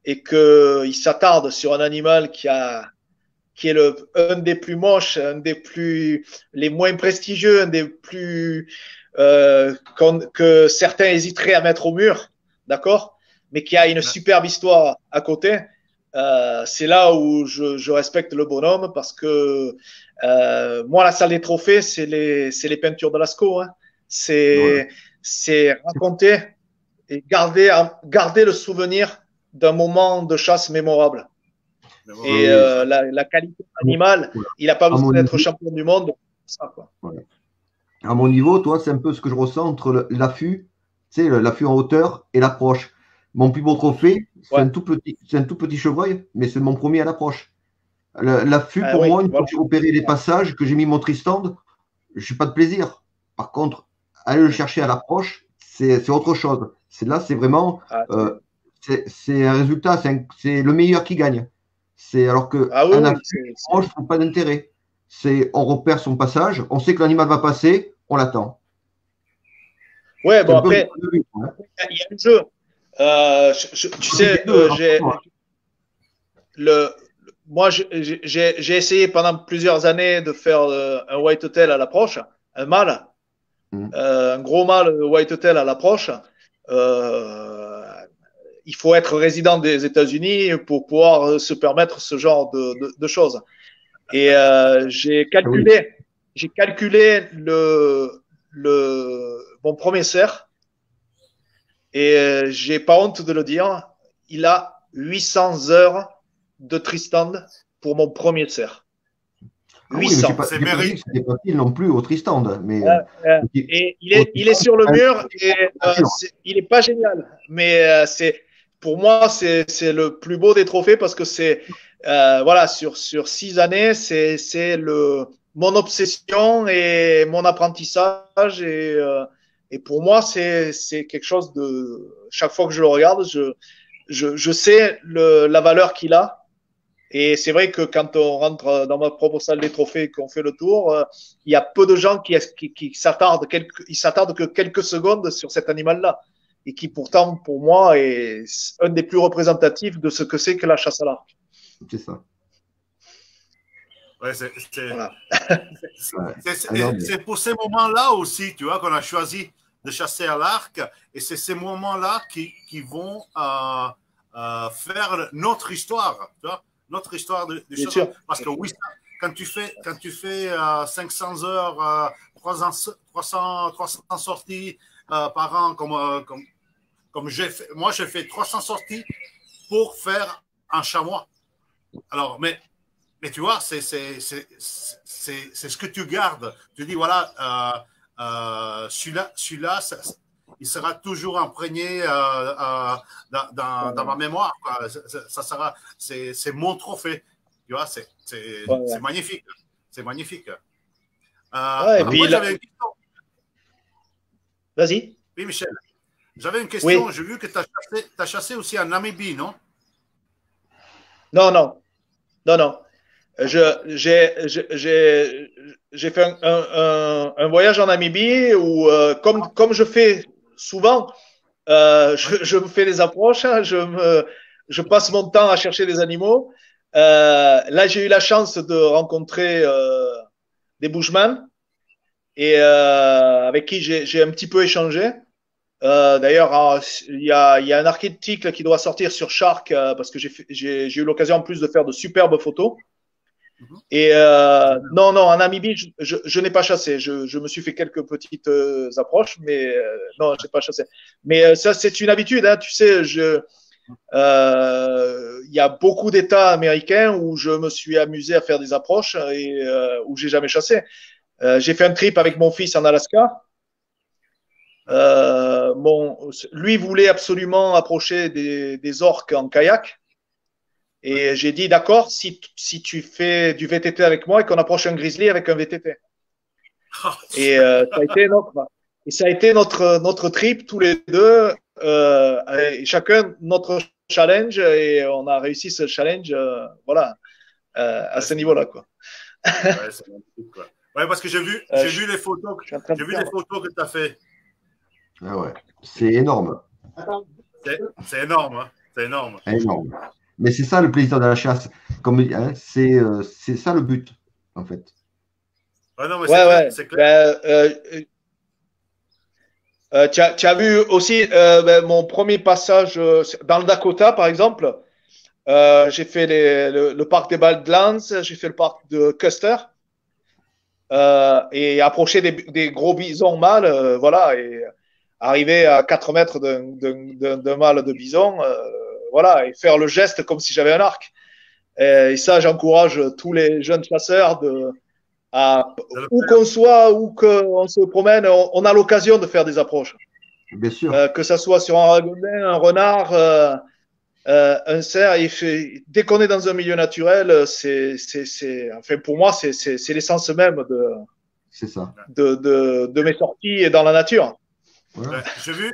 S3: et qu'il s'attarde sur un animal qui est un des plus moches, les moins prestigieux, un des plus que certains hésiteraient à mettre au mur, d'accord, mais qui a une superbe histoire à côté. C'est là où je respecte le bonhomme parce que moi, la salle des trophées, c'est les peintures de Lascaux. Hein. C'est raconter et garder le souvenir d'un moment de chasse mémorable. Et la qualité animale, il n'a pas besoin d'être champion du monde. Ça, quoi.
S2: Ouais. À mon niveau, toi, c'est un peu ce que je ressens entre l'affût, tu sais, l'affût en hauteur et l'approche. Mon plus beau trophée, c'est un tout petit chevreuil, mais c'est mon premier à l'approche. L'affût, pour moi, une fois que j'ai opéré les passages, que j'ai mis mon tristand, je n'ai pas de plaisir. Par contre, aller le chercher à l'approche, c'est autre chose. C'est vraiment, c'est un résultat, c'est le meilleur qui gagne. Alors que un affût, moi, je ne trouve pas d'intérêt. On repère son passage, on sait que l'animal va passer, on l'attend.
S3: Ouais, bon, après, il y a un jeu. Tu sais, moi, j'ai essayé pendant plusieurs années de faire un whitetail à l'approche, un mâle, un gros mâle whitetail à l'approche. Il faut être résident des États-Unis pour pouvoir se permettre ce genre de choses. Et j'ai calculé mon premier cerf. Et j'ai pas honte de le dire, il a 800 heures de Tristan pour mon premier cerf. 800.
S2: Oui, c'est pas facile non plus au Tristan. Mais,
S3: et il est sur le mur et il est pas génial. Mais pour moi, c'est le plus beau des trophées parce que c'est voilà, sur 6 années, c'est mon obsession et mon apprentissage et pour moi, c'est quelque chose de. Chaque fois que je le regarde, je sais la valeur qu'il a. Et c'est vrai que quand on rentre dans ma propre salle des trophées et qu'on fait le tour, il y a peu de gens qui s'attardent que quelques secondes sur cet animal-là. Et qui pourtant, pour moi, est un des plus représentatifs de ce que c'est que la chasse à l'arc.
S2: C'est ça.
S1: Ouais,
S3: Voilà.
S1: C'est pour ces moments-là aussi, tu vois, qu'on a choisi de chasser à l'arc. Et c'est ces moments-là qui vont faire notre histoire, tu vois, notre histoire de chasse. Parce que oui, quand tu fais 500 heures, 300 sorties par an, comme j'ai fait, moi j'ai fait 300 sorties pour faire un chamois. Alors, mais tu vois, c'est ce que tu gardes. Tu dis, voilà, celui-là, il sera toujours imprégné dans ma mémoire. Ça sera, c'est mon trophée. Tu vois, c'est magnifique. C'est magnifique.
S3: Et puis,
S1: j'avais une question.
S3: Vas-y.
S1: Oui, Michel. J'avais une question.
S3: Oui.
S1: J'ai vu que tu as chassé aussi en Namibie, non?
S3: Non. J'ai fait un voyage en Namibie où, comme je fais souvent, je me fais des approches, je passe mon temps à chercher des animaux. Là, j'ai eu la chance de rencontrer des Bushmen et avec qui j'ai un petit peu échangé. D'ailleurs, il y a un article qui doit sortir sur Shark parce que j'ai eu l'occasion en plus de faire de superbes photos. Et non, en Namibie, je n'ai pas chassé. Je me suis fait quelques petites approches, mais non, je n'ai pas chassé. Mais ça, c'est une habitude. Hein, tu sais, il y a beaucoup d'États américains où je me suis amusé à faire des approches et où j'ai jamais chassé. J'ai fait un trip avec mon fils en Alaska. Lui voulait absolument approcher des orques en kayak. Et j'ai dit, d'accord, si tu fais du VTT avec moi et qu'on approche un grizzly avec un VTT. Et ça a été notre trip, tous les deux, chacun notre challenge, et on a réussi ce challenge, à ce niveau-là, quoi.
S1: Ouais, c'est magnifique, quoi. Ouais, parce que j'ai vu les photos que tu as fait.
S2: Ah ouais, c'est énorme.
S1: C'est énorme, hein. C'est énorme.
S2: Énorme. Mais c'est ça le plaisir de la chasse. Hein, c'est ça le but, en fait.
S1: Ouais, non, mais c'est clair.
S3: Tu as vu aussi mon premier passage dans le Dakota, par exemple. J'ai fait le parc des Badlands, j'ai fait le parc de Custer. Et approcher des gros bisons mâles, voilà, et arriver à 4 mètres d'un mâle de bison, voilà, et faire le geste comme si j'avais un arc. Et ça, j'encourage tous les jeunes chasseurs où qu'on soit, où qu'on se promène, on a l'occasion de faire des approches.
S2: Bien sûr.
S3: Que ça soit sur un ragondin, un renard, un cerf, dès qu'on est dans un milieu naturel, enfin, pour moi, c'est l'essence même de mes sorties dans la nature.
S1: Voilà. J'ai vu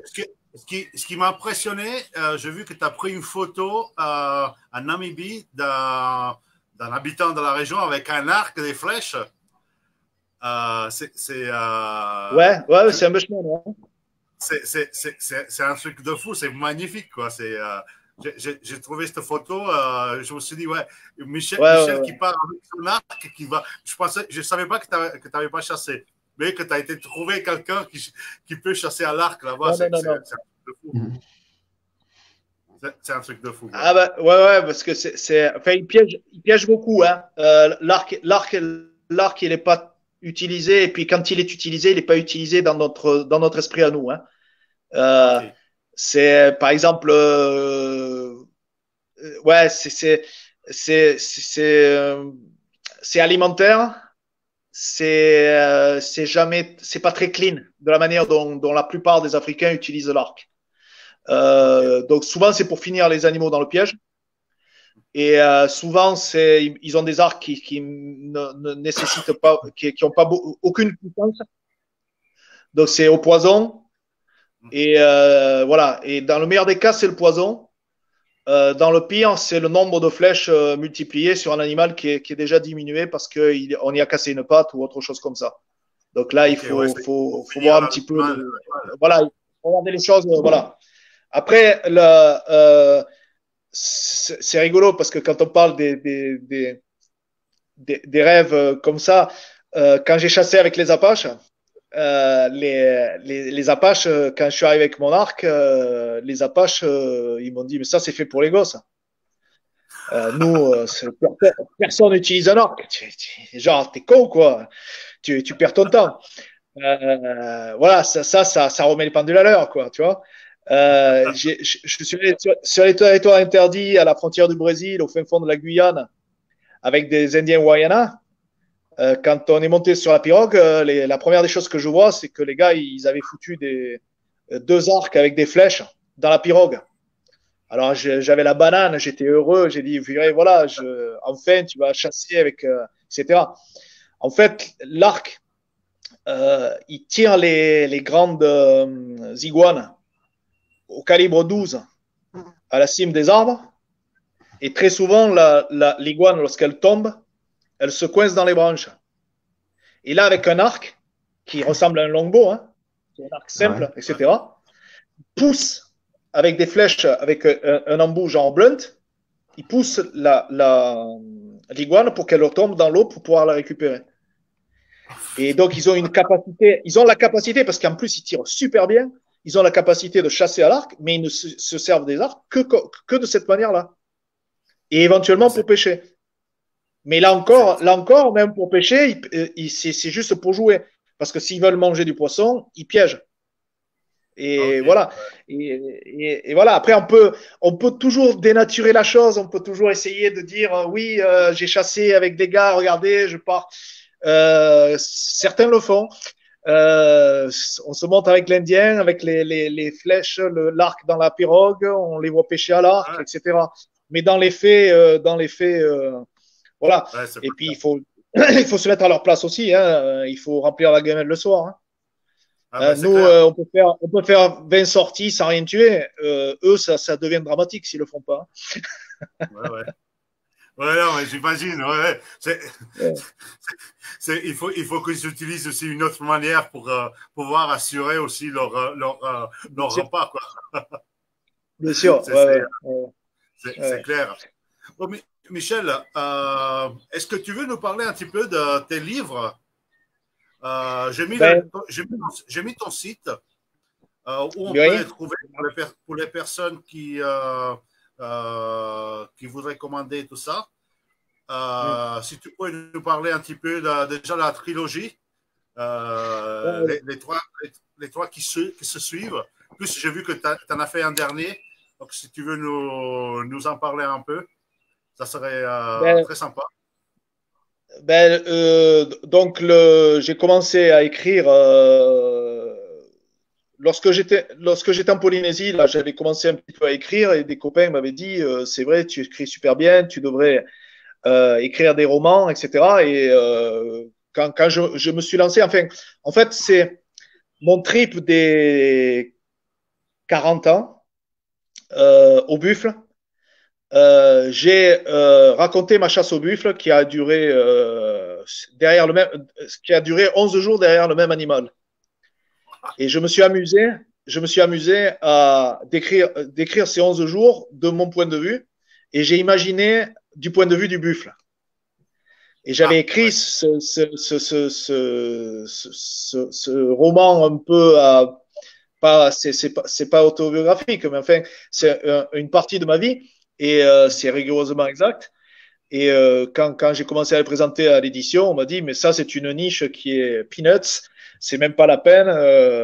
S1: ce qui m'a impressionné, j'ai vu que tu as pris une photo en Namibie d'un habitant de la région avec un arc et des flèches.
S3: Ouais, c'est un bushman. Ouais.
S1: C'est un truc de fou, c'est magnifique, quoi. J'ai trouvé cette photo, je me suis dit, ouais, Michel qui part avec son arc, je savais pas que tu n'avais pas chassé, mais que tu as été trouvé quelqu'un qui peut chasser à l'arc là-bas. C'est un truc de fou. C'est un truc de fou.
S3: Ah bah, ouais, parce que enfin, il piège beaucoup. Hein. L'arc, il n'est pas utilisé, et puis quand il est utilisé, il n'est pas utilisé dans notre esprit à nous. Hein. Okay. C'est par exemple, ouais, c'est alimentaire, c'est pas très clean de la manière dont la plupart des Africains utilisent l'arc. Donc souvent c'est pour finir les animaux dans le piège, et souvent ils ont des arcs qui ne nécessitent pas, qui n'ont pas aucune puissance, donc c'est au poison. Et voilà. Et dans le meilleur des cas, c'est le poison. Dans le pire, c'est le nombre de flèches multiplié sur un animal qui est déjà diminué parce qu'on y a cassé une patte ou autre chose comme ça. Donc là, il faut voir un petit peu. Voilà, il faut regarder les choses. Voilà. Après, c'est rigolo parce que quand on parle des rêves comme ça, quand j'ai chassé avec les Apaches, les Apaches, quand je suis arrivé avec mon arc, les Apaches, ils m'ont dit, mais ça, c'est fait pour les gosses. Nous, personne n'utilise un arc. Genre, t'es con, quoi. Tu perds ton temps. Voilà, ça remet les pendules à l'heure, quoi, tu vois. Je suis allé sur les territoires interdits à la frontière du Brésil, au fin fond de la Guyane, avec des Indiens Wayana. Quand on est monté sur la pirogue, la première des choses que je vois, c'est que les gars, ils avaient foutu deux arcs avec des flèches dans la pirogue. Alors, j'avais la banane, j'étais heureux, j'ai dit, voilà, enfin, tu vas chasser avec, etc. En fait, l'arc, il tire les grandes iguanes au calibre 12 à la cime des arbres. Et très souvent, l'iguane, lorsqu'elle tombe, elle se coince dans les branches. Et là, avec un arc qui ressemble à un longbow, hein, un arc simple, etc., pousse avec des flèches, avec un embout genre blunt, il pousse l'iguane pour qu'elle tombe dans l'eau pour pouvoir la récupérer. Et donc, ils ont la capacité, parce qu'en plus, ils tirent super bien, ils ont la capacité de chasser à l'arc, mais ils ne se servent des arcs que de cette manière-là. Et éventuellement pour pêcher. Mais là encore, même pour pêcher, c'est juste pour jouer. Parce que s'ils veulent manger du poisson, ils piègent. Et voilà. Et voilà. Après, on peut toujours dénaturer la chose. On peut toujours essayer de dire oui, j'ai chassé avec des gars. Regardez, je pars. Certains le font. On se monte avec l'Indien, avec les flèches, l'arc dans la pirogue. On les voit pêcher à l'arc, etc. Mais dans les faits, voilà. Et puis il faut se mettre à leur place aussi. Hein. Il faut remplir la gamelle le soir. Hein. Nous, on peut faire 20 sorties sans rien tuer. Eux, ça devient dramatique s'ils le font pas.
S1: Ouais. Ouais, non, mais j'imagine. Ouais. Il faut qu'ils utilisent aussi une autre manière pour pouvoir assurer aussi leur repas, quoi.
S3: Bien sûr.
S1: C'est clair. Bon, Michel, est-ce que tu veux nous parler un petit peu de tes livres? J'ai mis ton site où on peut les trouver pour les personnes qui voudraient commander tout ça. Si tu pourrais nous parler un petit peu déjà de la trilogie, les trois qui se suivent. En plus, j'ai vu que tu en as fait un dernier. Donc, si tu veux nous en parler un peu, ça serait très sympa.
S3: Donc, j'ai commencé à écrire lorsque j'étais en Polynésie. Là, j'avais commencé un petit peu à écrire et des copains m'avaient dit c'est vrai, tu écris super bien, tu devrais écrire des romans, etc. Et quand je me suis lancé, enfin, en fait, c'est mon trip des 40 ans au buffle. J'ai raconté ma chasse au buffle qui a duré qui a duré 11 jours derrière le même animal. Et je me suis amusé à décrire ces 11 jours de mon point de vue, et j'ai imaginé du point de vue du buffle. Et j'avais écrit ce roman un peu c'est pas autobiographique, mais enfin, c'est une partie de ma vie, et c'est rigoureusement exact. Et quand j'ai commencé à le présenter à l'édition, on m'a dit, mais ça, c'est une niche qui est peanuts, c'est même pas la peine,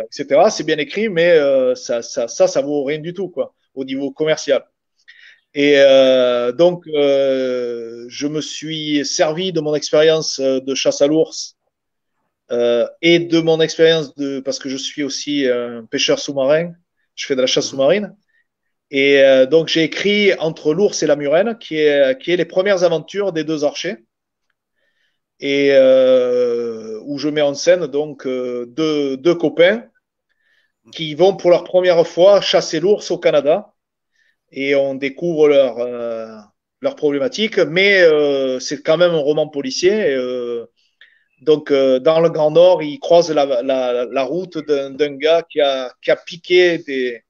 S3: etc. C'est bien écrit, mais ça vaut rien du tout, quoi, au niveau commercial. Et donc, je me suis servi de mon expérience de chasse à l'ours et de mon expérience parce que je suis aussi un pêcheur sous-marin, je fais de la chasse sous-marine. Et donc, j'ai écrit Entre l'ours et la murène, qui est les premières aventures des deux archers, et où je mets en scène donc deux copains qui vont pour leur première fois chasser l'ours au Canada. et on découvre leurs problématiques. Mais c'est quand même un roman policier. Donc, dans le Grand Nord, il croise la route d'un gars qui a piqué des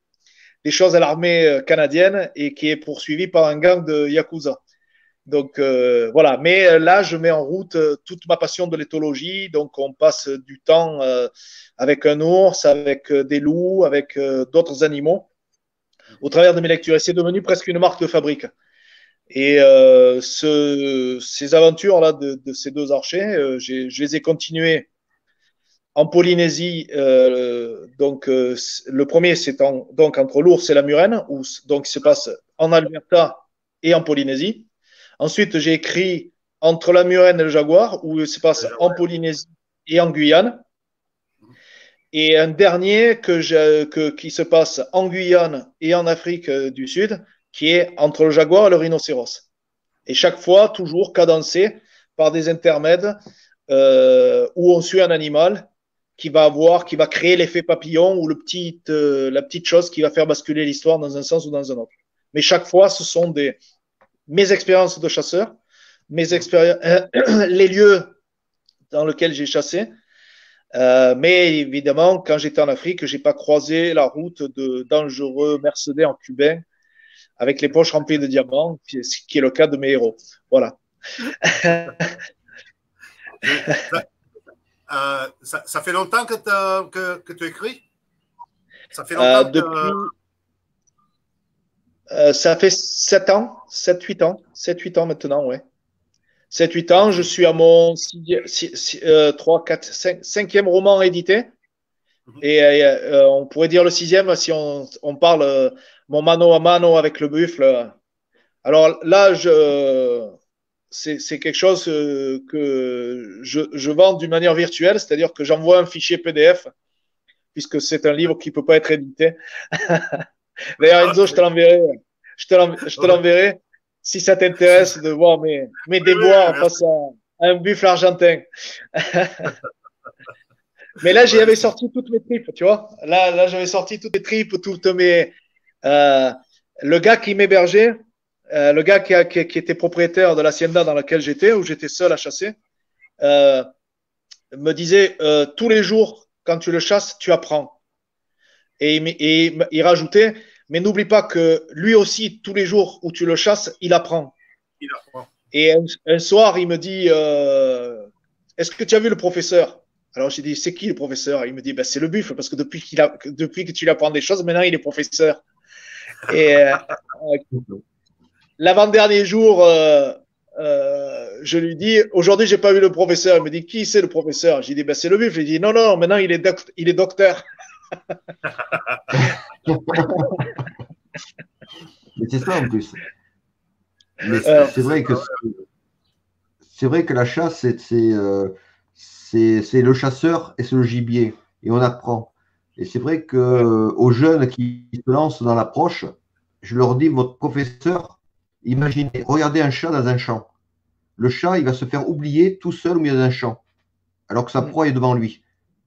S3: choses à l'armée canadienne et qui est poursuivi par un gang de Yakuza. Donc voilà, mais là, je mets en route toute ma passion de l'éthologie. Donc, on passe du temps avec un ours, avec des loups, avec d'autres animaux au travers de mes lectures. Et c'est devenu presque une marque de fabrique. Et ces aventures-là de ces deux archers, je les ai continuées en Polynésie. Donc, le premier, c'est donc entre l'ours et la murène, où donc, il se passe en Alberta et en Polynésie. Ensuite, j'ai écrit entre la murène et le jaguar, où il se passe en Polynésie et en Guyane. Et un dernier qui se passe en Guyane et en Afrique du Sud, qui est entre le jaguar et le rhinocéros. Et chaque fois, toujours cadencé par des intermèdes où on suit un animal qui va créer l'effet papillon ou la petite chose qui va faire basculer l'histoire dans un sens ou dans un autre. Mais chaque fois, ce sont mes expériences de chasseur, les lieux dans lesquels j'ai chassé. Mais évidemment, quand j'étais en Afrique, j'ai pas croisé la route de dangereux mercenaires cubains avec les poches remplies de diamants, ce qui est le cas de mes héros. Voilà.
S1: Ça fait longtemps que tu écris? Ça fait longtemps
S3: ça fait 7 ans, 7-8 ans, 7-8 ans maintenant, ouais. 7-8 ans, je suis à mon 3, 4, 5e roman édité. Et on pourrait dire le 6e si on parle mon mano à mano avec le buffle. Alors là, c'est quelque chose que je vends d'une manière virtuelle, c'est-à-dire que j'envoie un fichier PDF, puisque c'est un livre qui ne peut pas être édité. D'ailleurs, Enzo, je te l'enverrai. Je te l'enverrai si ça t'intéresse de voir mes déboires face à un buffle argentin. Mais là, j'avais sorti toutes mes tripes, tu vois. Là, j'avais sorti toutes mes tripes, toutes mes. Le gars qui m'hébergeait, le gars qui était propriétaire de l'hacienda dans laquelle j'étais, où j'étais seul à chasser, me disait tous les jours, quand tu le chasses, tu apprends. Et il rajoutait, mais n'oublie pas que lui aussi, tous les jours où tu le chasses, il apprend. Et un soir, il me dit, est-ce que tu as vu le professeur? Alors j'ai dit, c'est qui le professeur? Il me dit, ben, c'est le buffle, parce que depuis que tu lui apprends des choses, maintenant il est professeur. Et l'avant-dernier jour, je lui dis, aujourd'hui j'ai pas vu le professeur. Il me dit, qui c'est le professeur? J'ai dit, ben, c'est le buffle. Il dit, non, maintenant il est docteur.
S2: Mais c'est ça en plus. Mais c'est vrai que la chasse, c'est le chasseur et c'est le gibier. Et on apprend. Et c'est vrai que aux jeunes qui se lancent dans l'approche, je leur dis, votre professeur, imaginez, regardez un chat dans un champ. Le chat, il va se faire oublier tout seul au milieu d'un champ, alors que sa proie est devant lui.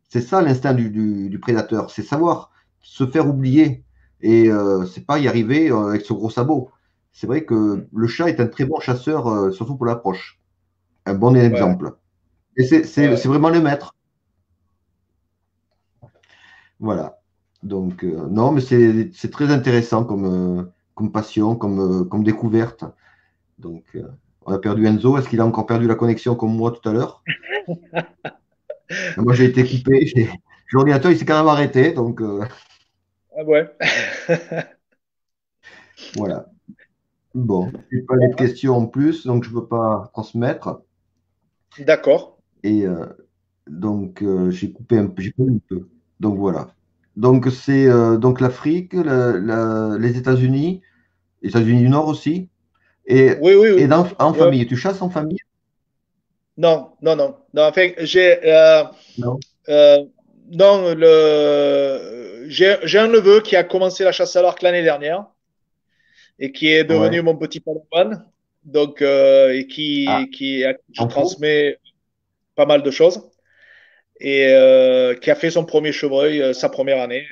S2: C'est ça l'instinct du prédateur, c'est savoir se faire oublier. Et c'est pas y arriver avec ce gros sabot. C'est vrai que le chat est un très bon chasseur, surtout pour l'approche. Un bon exemple. Et c'est vraiment le maître. Voilà. Donc, non, mais c'est très intéressant comme passion, comme découverte. Donc, on a perdu Enzo. Est-ce qu'il a encore perdu la connexion comme moi tout à l'heure? Moi, j'ai été coupé. L'ordinateur, il s'est quand même arrêté. Donc,
S3: ah ouais.
S2: Voilà. Bon, je n'ai pas de questions en plus, donc je ne peux pas transmettre.
S3: D'accord.
S2: Et donc, j'ai coupé un peu. Donc, voilà. Donc, c'est donc l'Afrique, les États-Unis du Nord aussi. Et,
S3: oui.
S2: Et en famille, tu chasses en famille?
S3: Non. En fait, j'ai
S2: Non.
S3: non, j'ai un neveu qui a commencé la chasse à l'arc l'année dernière et qui est devenu mon petit padawan. Donc, et je transmets pas mal de choses. Et qui a fait son premier chevreuil sa première année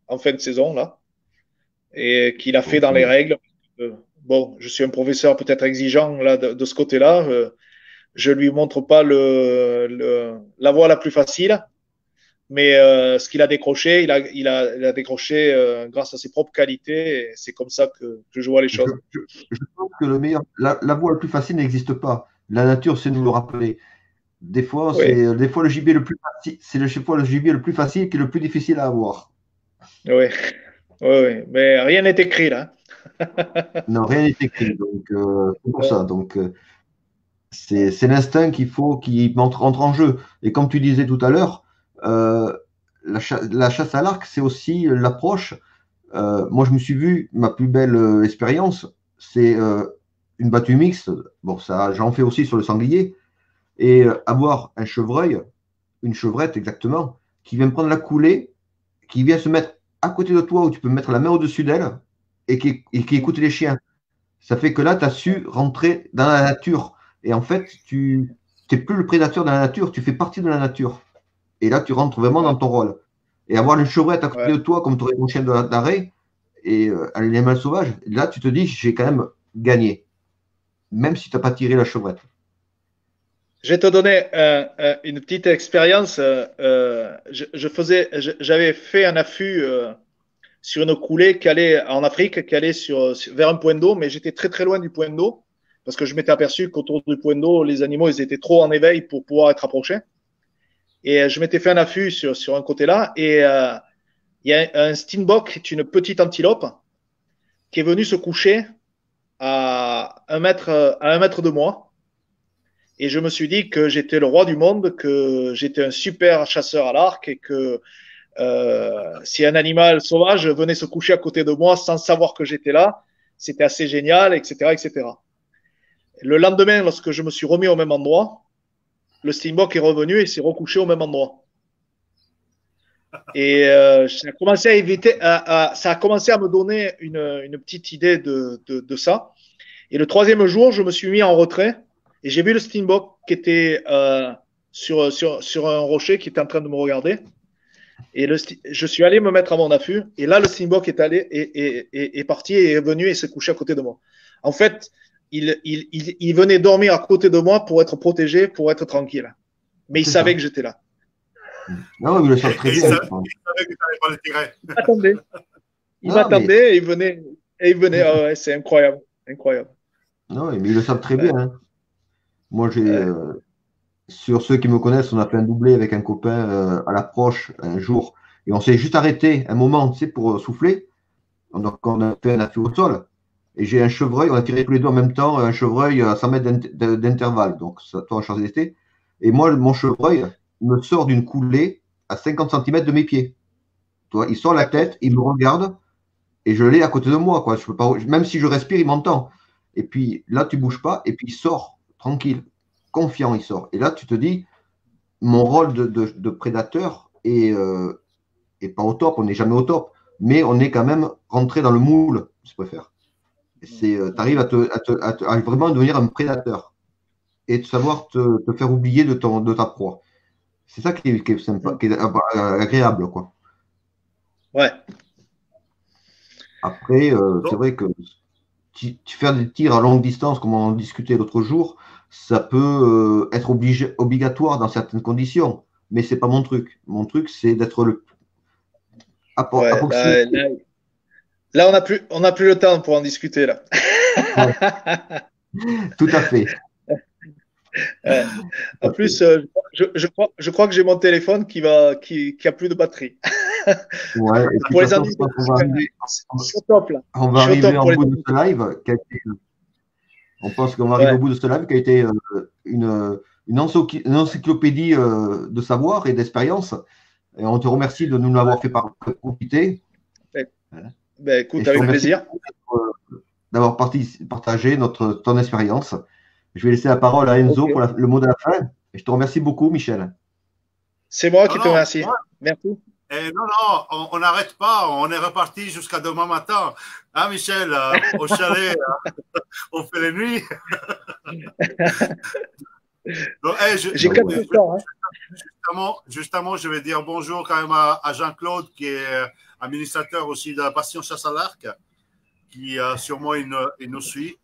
S3: en fin de saison là. et qu'il a fait dans les règles. Bon, je suis un professeur peut-être exigeant là, de ce côté-là. Je lui montre pas la voie la plus facile, mais ce qu'il a décroché, il a décroché grâce à ses propres qualités. Et c'est comme ça que je vois les choses.
S2: Je pense que la voie la plus facile n'existe pas. La nature sait nous le rappeler. Des fois,
S3: Oui.
S2: des fois le gibier le plus facile, c'est le gibier le plus facile qui est le plus difficile à avoir.
S3: Oui, oui, mais rien n'est écrit là.
S2: Non, rien n'est écrit, donc c'est pour ça. Donc c'est l'instinct qui entre en jeu. Et comme tu disais tout à l'heure, la chasse à l'arc, c'est aussi l'approche. Moi, je me suis vu, ma plus belle expérience, c'est une battue mixte. Bon, ça, j'en fais aussi sur le sanglier. Et avoir un chevreuil, une chevrette exactement, qui vient prendre la coulée, qui vient se mettre à côté de toi où tu peux mettre la main au-dessus d'elle et qui écoute les chiens. Ça fait que là, tu as su rentrer dans la nature. Et en fait, tu n'es plus le prédateur de la nature, tu fais partie de la nature. Et là, tu rentres vraiment dans ton rôle. Et avoir une chevrette à côté de toi, comme tu aurais ton chien d'arrêt, et un animal sauvage, là, tu te dis, j'ai quand même gagné. Même si tu n'as pas tiré la chevrette.
S3: Je vais te donner une petite expérience. J'avais fait un affût sur une coulée qui allait en Afrique, qui allait vers un point d'eau, mais j'étais très très loin du point d'eau parce que je m'étais aperçu qu'autour du point d'eau, les animaux ils étaient trop en éveil pour pouvoir être approchés. Et je m'étais fait un affût sur un côté là, et il y a un steenbok, qui est une petite antilope, qui est venue se coucher à un mètre de moi. Et je me suis dit que j'étais le roi du monde, que j'étais un super chasseur à l'arc et que si un animal sauvage venait se coucher à côté de moi sans savoir que j'étais là, c'était assez génial, etc., etc. Le lendemain, lorsque je me suis remis au même endroit, le steenbok est revenu et s'est recouché au même endroit. Et ça a commencé à éviter, ça a commencé à me donner une petite idée de ça. Et le troisième jour, je me suis mis en retrait et j'ai vu le steenbok qui était sur un rocher qui était en train de me regarder. Et je suis allé me mettre à mon affût. Et là, le steenbok est allé est parti et est venu et s'est couché à côté de moi. En fait, il venait dormir à côté de moi pour être protégé, pour être tranquille. Mais il savait que j'étais là.
S2: Non, mais il le savait très bien.
S1: Il savait que tu n'allais pas le tirer.
S3: Il m'attendait. Il m'attendait et il venait. Oh, ouais, c'est incroyable. Incroyable.
S2: Non, mais ils le savent très bien. Hein. Moi, sur ceux qui me connaissent, on a fait un doublé avec un copain à l'approche un jour. Et on s'est juste arrêté un moment, tu sais, pour souffler. Donc, on a fait un affût au sol. Et j'ai un chevreuil, on a tiré tous les deux en même temps, un chevreuil à 100 mètres d'intervalle. Donc, ça, toi, en chance d'été. Et moi, mon chevreuil me sort d'une coulée à 50 cm de mes pieds. Toi, il sort la tête, il me regarde et je l'ai à côté de moi. Quoi. Je peux pas, même si je respire, il m'entend. Et puis là, tu bouges pas et puis il sort tranquille, confiant, il sort. Et là, tu te dis, mon rôle de prédateur est pas au top, on n'est jamais au top, mais on est quand même rentré dans le moule, si je préfère. Tu arrives à vraiment devenir un prédateur et de savoir te faire oublier de ta proie. C'est ça qui est sympa, qui est agréable, quoi.
S3: Ouais.
S2: Après, c'est vrai que faire des tirs à longue distance, comme on en discutait l'autre jour, ça peut être obligatoire dans certaines conditions, mais c'est pas mon truc. Mon truc, c'est d'être le
S3: là, on n'a plus le temps pour en discuter là.
S2: Ouais. Tout à fait.
S3: En plus, je crois que j'ai mon téléphone qui a plus de batterie.
S2: Ouais, et
S3: pour les amis,
S2: c'est top là. On va arriver au bout de ce live. On pense qu'on va arriver au bout de ce live qui a été une encyclopédie de savoir et d'expérience. Et on te remercie de nous l'avoir fait profiter.
S3: Ben, écoute, avec plaisir.
S2: D'avoir partagé ton expérience. Je vais laisser la parole à Enzo pour le mot de la fin. Et je te remercie beaucoup, Michel.
S3: C'est moi qui te remercie. Merci.
S1: Non, on n'arrête pas. On est reparti jusqu'à demain matin. Hein, Michel, au chalet, on fait les nuits. Donc,
S3: j'ai 4 ans.
S1: Justement, je vais dire bonjour quand même à Jean-Claude qui est administrateur aussi de la Passion Chasse à l'Arc, qui sûrement il nous suit.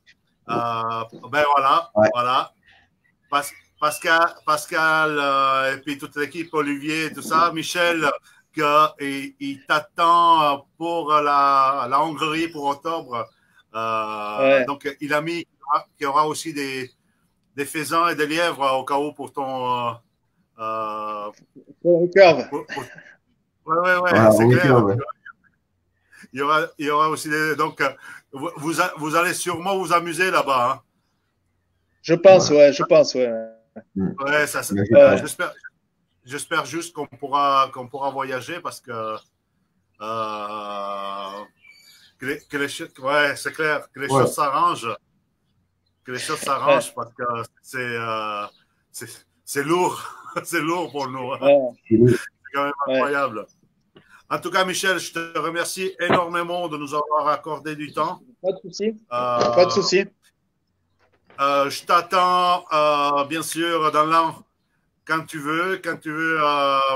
S1: Ben voilà,
S2: Ouais.
S1: voilà. Pascal et puis toute l'équipe, Olivier, tout ça, Michel, il t'attend pour la Hongrie pour octobre.
S3: Ouais.
S1: Donc, il a mis qu'il y aura aussi des faisans et des lièvres au cas où pour ton.
S3: Pour curve.
S1: Ouais,
S2: Voilà,
S1: c'est
S2: on est
S1: clair.
S2: clair, ouais.
S1: Il y aura aussi des. Donc, vous allez sûrement vous amuser là-bas. Hein.
S3: Je pense,
S2: Voilà.
S3: ouais, je pense, ouais.
S1: Ouais, ça,
S2: Mais
S1: j'espère juste qu'on pourra voyager parce que ouais, c'est clair que les
S2: Ouais.
S1: choses s'arrangent. Que les choses s'arrangent parce que c'est lourd. C'est lourd pour nous. Hein.
S3: Ouais,
S1: C'est quand même
S3: ouais.
S1: incroyable. En tout cas, Michel, je te remercie énormément de nous avoir accordé du temps.
S3: Pas de souci. Pas de souci.
S1: Je t'attends, bien sûr, dans l'an quand tu veux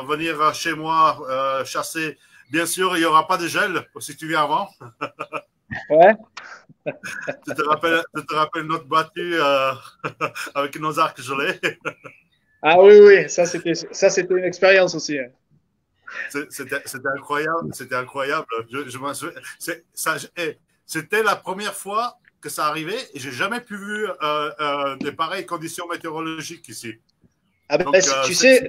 S1: venir chez moi chasser. Bien sûr, il n'y aura pas de gel si tu viens avant.
S3: Ouais.
S1: Tu te rappelles notre battue avec nos arcs gelés.
S3: Ah oui, ça c'était une expérience aussi.
S1: C'était incroyable. C'était incroyable. Je m'en souviens. C'était la première fois que ça arrivait et j'ai jamais pu voir des pareilles conditions météorologiques ici.
S3: Ah ben,
S1: Donc,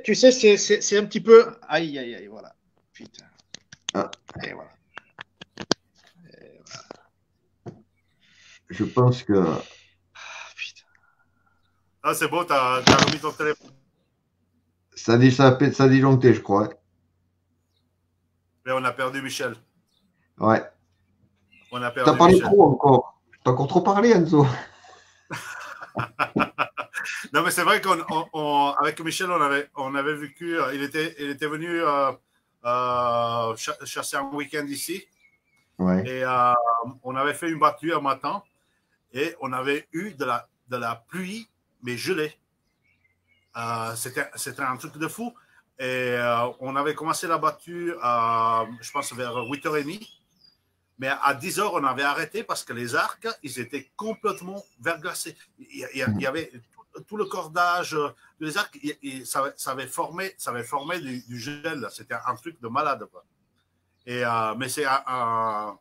S3: tu sais, c'est un petit peu. Aïe, voilà. Putain.
S2: Ah.
S3: Et voilà.
S2: Je pense que.
S3: Putain.
S1: Ah, c'est beau, t'as remis ton téléphone.
S2: Ça a disjoncté, je crois.
S1: Mais on a perdu Michel.
S2: Ouais.
S1: On a
S2: T'as
S1: perdu
S2: parlé
S1: Michel.
S2: trop encore. T'as encore trop parlé, Enzo.
S1: Non, mais c'est vrai qu'avec Michel, on avait vécu. Il était venu chasser un week-end ici.
S2: Ouais.
S1: Et on avait fait une battue un matin. Et on avait eu de la pluie, mais gelée. C'était un truc de fou. Et on avait commencé la battue, je pense, vers 8h30. Mais à 10h, on avait arrêté parce que les arcs, ils étaient complètement verglacés. Il y avait tout le cordage des arcs, ça avait formé du gel. C'était un truc de malade. Quoi. Et, mais c'est un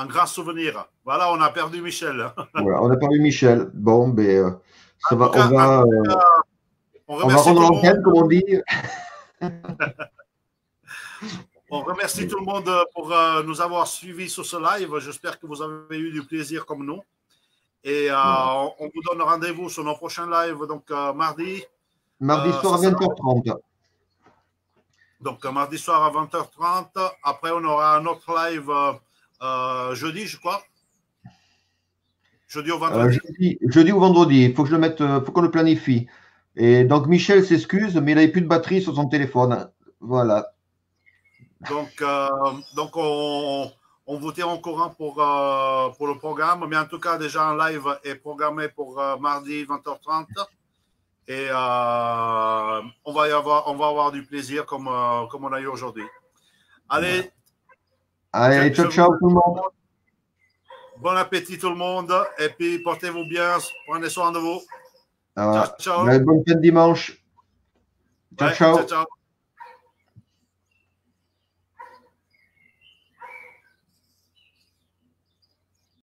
S1: grand souvenir. Voilà, on a perdu Michel.
S2: Voilà, on a parlé de Michel. Bon, ben, ça va,
S1: On
S2: on va rendre l'antenne, comme on dit.
S1: On remercie tout le monde pour nous avoir suivis sur ce live. J'espère que vous avez eu du plaisir comme nous. Et on vous donne rendez-vous sur nos prochains lives, donc mardi.
S2: Mardi soir à 20h30.
S1: Donc mardi soir à 20h30. Après, on aura un autre live jeudi, je crois. Jeudi ou vendredi.
S2: Jeudi ou vendredi. Il faut que je le mette, faut qu'on le planifie. Et donc Michel s'excuse, mais il n'avait plus de batterie sur son téléphone. Voilà.
S1: Donc on vous tient au courant pour le programme. Mais en tout cas, déjà un live est programmé pour mardi 20h30. Et on va avoir du plaisir comme on a eu aujourd'hui. Allez.
S2: Allez, ciao tout le monde.
S1: Bon appétit tout le monde. Et puis portez-vous bien. Prenez soin de vous.
S2: Ciao.
S1: Ciao.
S2: Bonne fête dimanche. Ciao.
S1: Ciao.